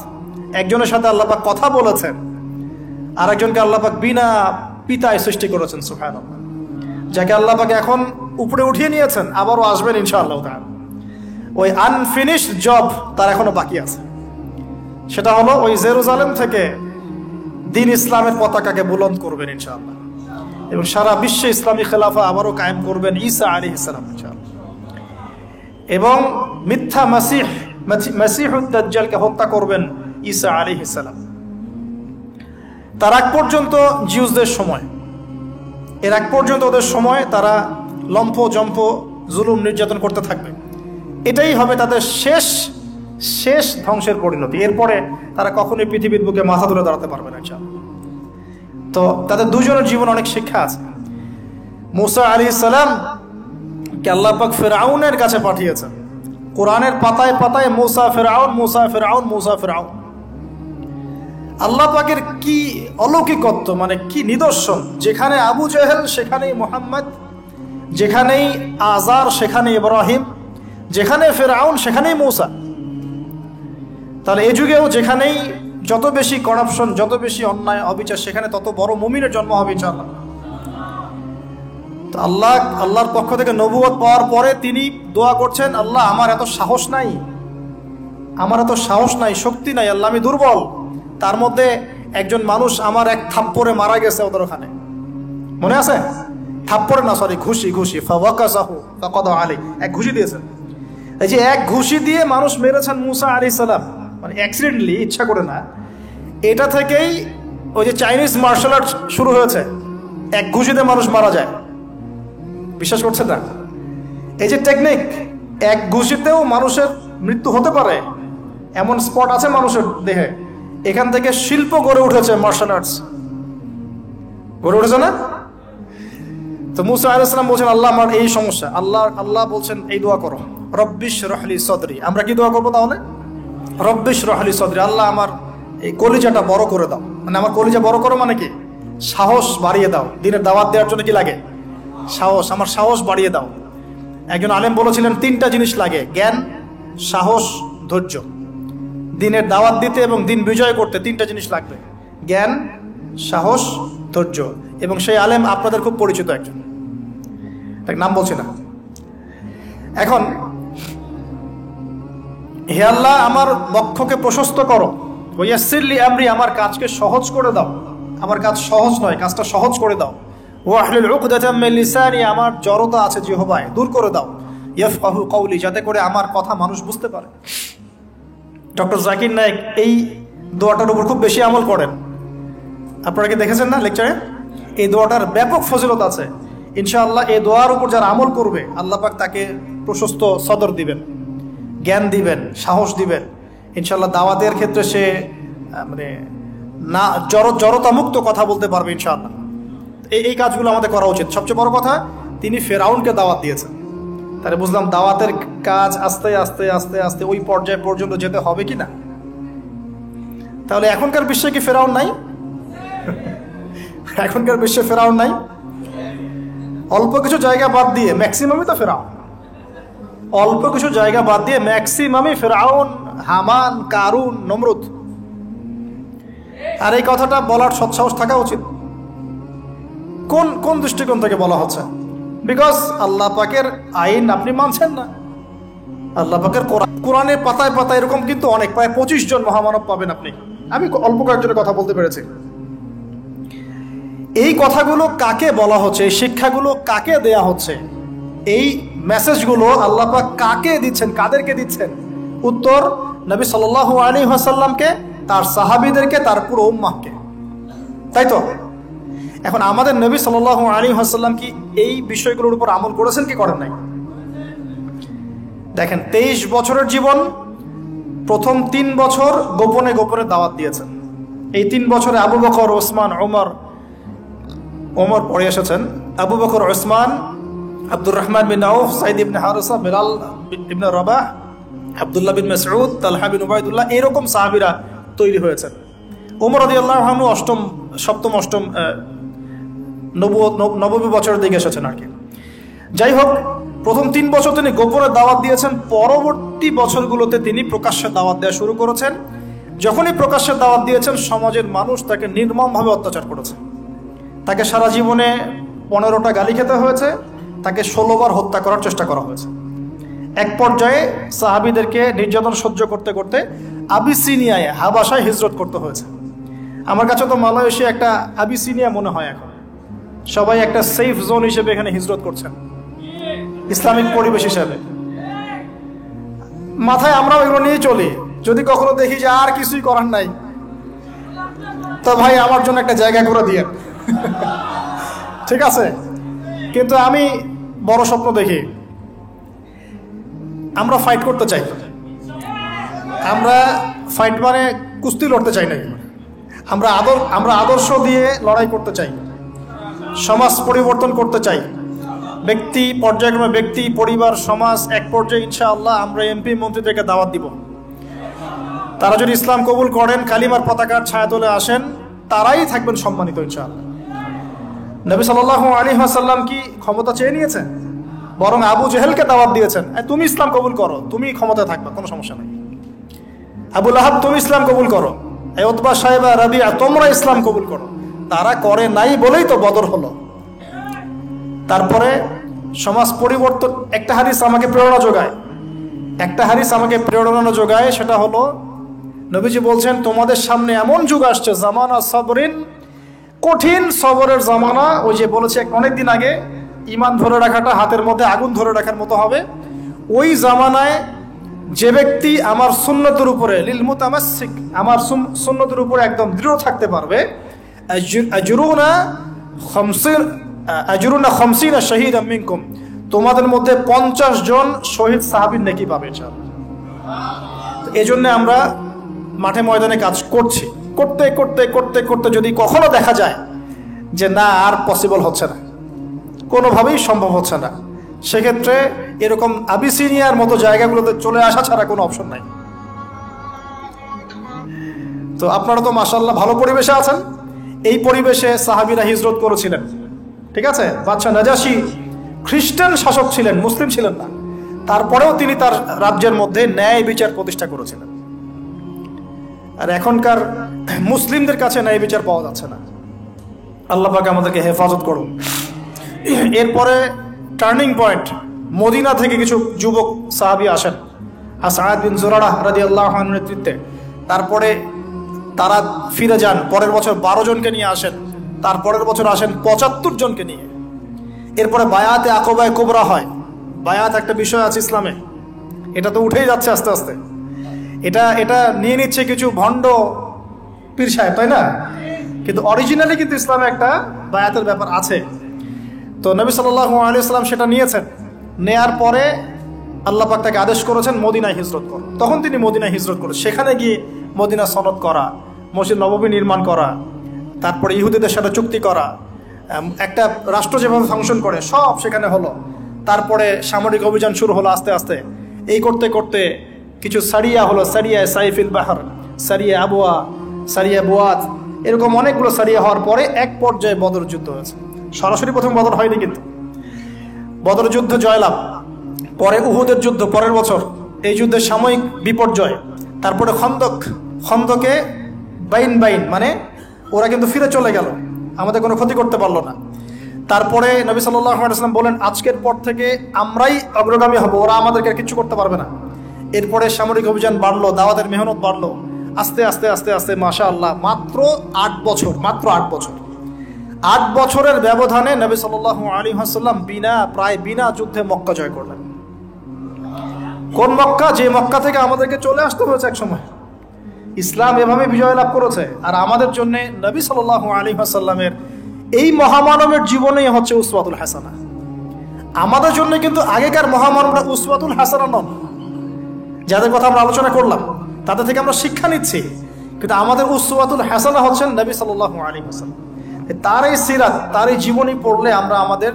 একজনের সাথে আল্লাহ পাক কথা বলেছেন, আরেকজনকে আল্লাহ পাক বিনা পিতায় সৃষ্টি করেছেন সুবহানাল্লাহ, যাকে আল্লাহ পাক এখন উপরে উঠিয়ে নিয়েছেন, আবারও আসবেন ইনশাআল্লাহ তাআলা। ওই আনফিনিশড জব তার এখনো বাকি আছে, সেটা হলো ওই জেরুজালেম থেকে দিন ইসলামের পতাকাকে বুলন্দ করবেন ইনশাআল্লাহ, এবং সারা বিশ্বে ইসলামী খেলাফা আবারও কায়েম করবেন ঈসা আলাইহিস সালাম ইনশাআল্লাহ। এবং মিথ্যা মাসিহুদ দাজ্জালকে হত্যা করবেন ঈসা আলাইহিস সালাম। তার আগ পর্যন্ত জিউসদের সময়, এর আগ পর্যন্ত ওদের সময় তারা লম্ফ জম্প জুলুম নির্যাতন করতে থাকবে, এটাই হবে তাদের শেষ ধ্বংসের পরিণতি। এরপরে তারা কখনোই পৃথিবীর বুকে মাথা তুলে দাঁড়াতে পারবে না ইনশাআল্লাহ। তো তাদের দুজনের জীবন অনেক শিক্ষা আছে। মুসা আলাইহিস সালাম কে আল্লাহ পাক ফিরআউনের কাছে পাঠিয়েছেন। কোরআনের পাতায় পাতায় মুসা ফিরআউন, মুসা ফিরআউন, মুসা ফিরআউন। আল্লাহ পাকের কি অলৌকিকত্ব, মানে কি নিদর্শন! যেখানে আবু জেহেল সেখানেই মুহাম্মদ, যেখানেই আজার সেখানে ইব্রাহিম, যেখানে ফিরআউন সেখানেই মুসা। তাহলে এই যুগেও যেখানেই যত বেশি করাপশন, যত বেশি অন্যায় অবিচার, সেখানে তত বড় মুমিনের জন্ম হবে ইনশাআল্লাহ। তো আল্লাহর পক্ষ থেকে নবুয়ত পাওয়ার পরে তিনি দোয়া করছেন, আল্লাহ আমার এত সাহস নাই, শক্তি নাই, আল্লাহ আমি দুর্বল। তার মধ্যে একজন মানুষ আমার এক থাপ্পড়ে মারা গেছে ওদের ওখানে, মনে আছে? থাপ্পড়ে না, সরি, ঘুষি ফাওয়াকাযাহু ফাকাদা আলাইহি, এক ঘুষি দিয়েছেন। এই যে এক ঘুষি দিয়ে মানুষ মেরেছেন মুসা আলাইহিস সালাম, মানে অ্যাক্সিডেন্টলি, ইচ্ছা করে না। এটা থেকেই ওই যে চাইনিজ মার্শাল আর্ট শুরু হয়েছে, এক ঘুষিতে মানুষ মারা যায়। বিশ্বাস করছে না? এই যে টেকনিক, এক ঘুষিতেও মানুষের মৃত্যু হতে পারে, এমন স্পট আছে মানুষের দেহে। এখান থেকে শিল্প গড়ে উঠেছে, মার্শাল আর্টস গড়ে উঠেছে না? তো মুসা আলাইহিস সালাম বলছেন, আল্লাহ আমার এই সমস্যা। আল্লাহ বলছেন এই দোয়া করো, রব্বিশ রাহলি সদরি। আমরা কি দোয়া করবো তাহলে? রব্বিশ রাহলি সদরি, আল্লাহ আমার এই কলিজাটা বড় করে দাও। মানে আমার কলিজা বড় করো মানে কি? সাহস বাড়িয়ে দাও। দিনের দাওয়াত দেওয়ার জন্য কি লাগে? সাহস। আমার সাহস বাড়িয়ে দাও। একজন আলেম বলেছিলেন 3টা জিনিস লাগে, জ্ঞান, সাহস, ধৈর্য। দিনের দাওয়াত দিতে এবং দিন বিজয় করতে 3টা জিনিস লাগবে, জ্ঞান, সাহস, ধৈর্য। এবং সেই আলেম আপনাদের খুব পরিচিত একজন, তার নাম বলছি না এখন। হে আল্লাহ, আমার বক্ষকে প্রশস্ত করো, ওয়াসসিরলি আমরি, আমার কাজকে সহজ করে দাও। আমার কাজ সহজ নয়, কাজটা সহজ করে দাও। ওয়াহলুল উকদাতাম মিন লিসানি, আমার জড়তা আছে জিহ্বায়, দূর করে দাও। ইয়াফকাহু কওলি, যাতে করে আমার কথা মানুষ বুঝতে পারে। ডক্টর জাকির নায়েক এই দোয়াটার উপর খুব বেশি আমল করেন। আপনারা কি দেখেছেন না লেকচারে? এই দোয়াটার ব্যাপক ফজিলত আছে ইনশাআল্লাহ। এই দোয়ার উপর যারা আমল করবে, আল্লাহ পাক তাকে প্রশস্ত সদর দিবেন, জ্ঞান দিবেন, সাহস দিবেন ইনশাআল্লাহ। দাওয়াতের ক্ষেত্রে সে মানে না জড়তা মুক্ত কথা বলতে পারবে ইনশাআল্লাহ। এই কাজগুলো আমাদের করা উচিত। সবচেয়ে বড় কথা, তিনি ফেরাউনকে দাওয়াত দিয়েছেন। তাহলে বুঝলাম দাওয়াতের কাজ আস্তে আস্তে আস্তে আস্তে ওই পর্যায় পর্যন্ত যেতে হবে কি না। তাহলে এখনকার বিশ্বে কি ফেরাউন নাই? এখনকার বিশ্বে ফেরাউন নাই? অল্প কিছু জায়গা বাদ দিয়ে ম্যাক্সিমামই তো ফেরাউন। অল্প কিছু জায়গা বাদ দিয়ে ম্যাক্সিমামই ফেরাউন, হামান, কারুন, নমরুদ। আর এই কথাটা বলার সৎসাহস থাকা উচিত। কোন দৃষ্টিকোণ থেকে বলা হচ্ছে? বিকজ আল্লাহ পাকের আইন আপনি মানছেন না। আল্লাহ পাকের কোরআনের পাতায় পাতায় এরকম কিন্তু অনেক, প্রায় 25 জন মহামানব পাবেন আপনি। আমি অল্প কয়েকজনের কথা বলতে পেরেছি। এই কথাগুলো কাকে বলা হচ্ছে, এই শিক্ষাগুলো কাকে দেয়া হচ্ছে, এই মেসেজগুলো আল্লাহ পাক কাকে দিচ্ছেন, কাদেরকে দিচ্ছেন? উত্তর, নবী সাল্লাল্লাহু আলাইহি ওয়াসাল্লামকে, তার সাহাবীদেরকে, তার পুরো উম্মাহকে। তাই তো? এখন আমাদের নবী সাল্লাল্লাহু আলাইহি ওয়াসাল্লাম কি এই বিষয়গুলোর উপর আমল করেছেন কি করেন নাই? দেখেন, 23 বছরের জীবন, প্রথম 3 বছর গোপনে গোপনে দাওয়াত দিয়েছেন। এই 3 বছরে আবু বকর, ওসমান, ওমর পরে এসেছেন। আবু বকর, ওসমান, আব্দুর রহমান বিন আউফ, সাইদ ইবনে হারিসা, বিলাল ইবনে রাবাহ, আব্দুল্লাহ বিন মাসউদ, তালহা বিন উবাইদুল্লাহ, এরকম সাহাবীরা তৈরি হয়েছেন। ওমর রাদিয়াল্লাহু আনহু সপ্তম অষ্টম নববী বছরের দিকে এসেছেন আর কি। যাই হোক, প্রথম 3 বছর তিনি গোপনে দাওয়াত দিয়েছেন। পরবর্তী বছরগুলোতে তিনি প্রকাশ্যে দাওয়াত দেওয়া শুরু করেছেন। যখনই প্রকাশ্যে দাওয়াত দিয়েছেন, সমাজের মানুষ তাকে নির্মমভাবে অত্যাচার করেছে। তাকে সারা জীবনে 15টা গালি খেতে হয়েছে, তাকে 16 বার হত্যা করার চেষ্টা করা হয়েছে। এক পর্যায়ে সাহাবীদেরকে নির্যাতন সহ্য করতে করতে আবিসিনিয়ায়, হাবাসায় হিজরত করতে হয়েছে। আমার কাছে তো মালয়েশিয়া একটা আবিসিনিয়া মনে হয়। এখন সবাই একটা সেফ জোন হিসেবে এখানে হিজরত করছেন, ইসলামিক পরিবেশ হিসেবে। মাথায় আমরাও এগুলো নিয়ে চলি। যদি কখনো দেখি যে আর কিছুই করার নাই, তো ভাই আমার জন্য একটা জায়গা করে দিয়ে ঠিক আছে। কিন্তু আমি বড় স্বপ্ন দেখি, আমরা ফাইট করতে চাই। আমরা ফাইট মানে কুস্তি লড়তে চাই না, আমরা আদর্শ দিয়ে লড়াই করতে চাই, সমাজ পরিবর্তন করতে চাই। ব্যক্তি পর্যায়ক্রমে ব্যক্তি, পরিবার, সমাজ, এক পর্যায়ে ইনশাআল্লাহ আমরা এমপি মন্ত্রীদেরকে দাওয়াত দিব। তারা যদি ইসলাম কবুল করেন, কালিমার পতাকার ছায়াতলে আসেন, তারাই থাকবেন সম্মানিত ইনশাআল্লাহ। নবী সাল্লাল্লাহু আলাইহি ওয়াসাল্লাম কি ক্ষমতা চেয়ে নিয়েছেন? বরং আবু জেহেলকে দাওয়াত দিয়েছেন, তুমি ইসলাম কবুল করো, তুমি ক্ষমতায় থাকবে, কোনো সমস্যা নেই। আবু লাহাব, তুমি ইসলাম কবুল করো। উতবা, সাইবা, রাবিয়া, তোমরা ইসলাম কবুল করো। তারা করে নাই বলেই তো বদর হলো। তারপরে সমাজ পরিবর্তন, একটা হাদিস আমাকে প্রেরণা যোগায়, সেটা হলো নবীজি বলছেন, তোমাদের সামনে এমন যুগ আসছে, জামানা সবরিন, কঠিন সবরের জামানা। ওই যে বলেছে অনেকদিন আগে, ঈমান ধরে রাখাটা হাতের মধ্যে আগুন ধরে রাখার মতো হবে। ওই জামানায় যে ব্যক্তি আমার সুন্নতের উপরে, লিল মুতামাসসিক, আমার সুন্নতের উপরে একদম দৃঢ় থাকতে পারবে, আজরুনা খামসিনা শাহীদাম মিনকুম, তোমাদের মধ্যে 50 জন শহীদ সাহাবীর নেকি পাবে ইনশাআল্লাহ। এই জন্য আমরা মাঠে ময়দানে কাজ করছি। করতে করতে করতে করতে যদি কখনো দেখা যায় যে না, আর পসিবল হচ্ছে না, কোনোভাবেই সম্ভব হচ্ছে না, সেক্ষেত্রে এরকম আবিসিনিয়ার মতো জায়গাগুলোতে চলে আসা ছাড়া কোনো অপশন নাই। তো আপনারা তো মাশাআল্লাহ ভালো পরিবেশে আছেন। এই পরিবেশে সাহাবীরা হিজরত করেছিলেন, ঠিক আছে। বাদশাহ নাজাশী খ্রিস্টান শাসক ছিলেন, মুসলিম ছিলেন না। তারপরেও তিনি তার রাজ্যের মধ্যে ন্যায় বিচার প্রতিষ্ঠা করেছিলেন। আর এখনকার মুসলিমদের কাছে ন্যায় বিচার পাওয়া যাচ্ছে না। আল্লাহ পাক আমাদেরকে হেফাজত করুন। এরপরে টার্নিং পয়েন্ট, মদিনা থেকে কিছু যুবক সাহাবী আসেন, আসাদ বিন জুরারাহ রাদিয়াল্লাহু আনহুর নেতৃত্বে। তারপরে তারা ফিরে যান, পরের বছর 12 জনকে নিয়ে আসেন, তারপরের বছর আসেন 75 জনকে নিয়ে। এরপরে বায়াতে আকবায়ে কুবরা হয়। বায়াত একটা বিষয় আছে ইসলামে, এটা তো উঠেই যাচ্ছে আস্তে আস্তে। এটা নিয়ে নিচ্ছে কিছু ভণ্ড পীর সাহেব, তাই না? কিন্তু অরিজিনালি কিন্তু ইসলামে একটা বায়াতের ব্যাপার আছে। তো নবী সাল্লাল্লাহু আলাইহি ওয়াসাল্লাম সেটা নিয়েছেন। নেয়ার পরে আল্লাহ পাক তাকে আদেশ করেছেন মদিনায় হিজরত কর। তখন তিনি মদিনায় হিজরত করে সেখানে গিয়ে মদিনা সনদ করা, মসজিদ নববী নির্মাণ করা, তারপরে ইহুদিদের সাথে চুক্তি করা, একটা রাষ্ট্র যেভাবে ফাংশন করে সব সেখানে হলো। তারপরে সামরিক অভিযান শুরু হলো আস্তে আস্তে। এই করতে করতে কিছু সারিয়া হলো, সারিয়া সাইফিল বাহর, সারিয়া আবওয়া, সারিয়া বুয়াত, এরকম অনেকগুলো সারিয়া হওয়ার পরে এক পর্যায়ে বদর যুদ্ধ হয়েছে। সরাসরি প্রথম বদর হয়নি, কিন্তু বদর যুদ্ধ জয়লাভ, পরে উহুদের যুদ্ধ পরের বছর, এই যুদ্ধের সাময়িক বিপর্যয়। তারপরে খন্দকে বাইন মানে ওরা কিন্তু ফিরে চলে গেল, আমাদের কোনো ক্ষতি করতে পারলো না। তারপরে নবী সাল্লাল্লাহু আলাইহি ওয়াসাল্লাম বলেন, আজকের পর থেকে আমরাই অগ্রগামী হব, ওরা আমাদেরকে কিছু করতে পারবে না। এরপরে সামরিক অভিযান বাড়লো, দাওয়াতের মেহনত বাড়লো, আস্তে আস্তে আস্তে আস্তে মাশাআল্লাহ মাত্র 8 বছর 8 বছরের ব্যবধানে নবী সাল্লাল্লাহু আলাইহি ওয়াসাল্লাম প্রায় বিনা যুদ্ধে মক্কা জয় করলেন। কোন মক্কা? যে মক্কা থেকে আমাদেরকে চলে আসতে হয়েছে এক সময়। ইসলাম এভাবে বিজয় লাভ করেছে। আর আমাদের জন্য নবী সাল্লাল্লাহু আলাইহি ওয়াসাল্লামের এই মহামানবের জীবনেই হচ্ছে উসওয়াতুল হাসানা। আমাদের জন্য কিন্তু আগেকার মহামানবরা উসওয়াতুল হাসানা নন, যাদের কথা আমরা আলোচনা করলাম, তাদের থেকে আমরা শিক্ষা নিচ্ছি। কিন্তু আমাদের উসওয়াতুল হাসানা হচ্ছেন নবী সাল্লাল্লাহু আলাইহি ওয়াসাল্লাম। তার এই সিরাত, তার এই জীবনী পড়লে আমরা আমাদের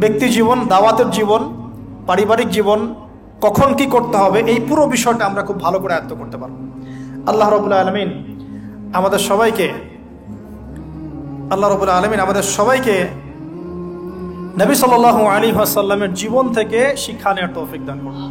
ব্যক্তি জীবন, দাওয়াতের জীবন, পারিবারিক জীবন, কখন কি করতে হবে, এই পুরো বিষয়টা আমরা খুব ভালো করে আয়ত্ত করতে পারব। আল্লাহ রাব্বুল আলামিন আমাদের সবাইকে নবী সাল্লাল্লাহু আলাইহি ওয়াসাল্লামের জীবন থেকে শিক্ষা নেওয়ার তৌফিক দান করুন।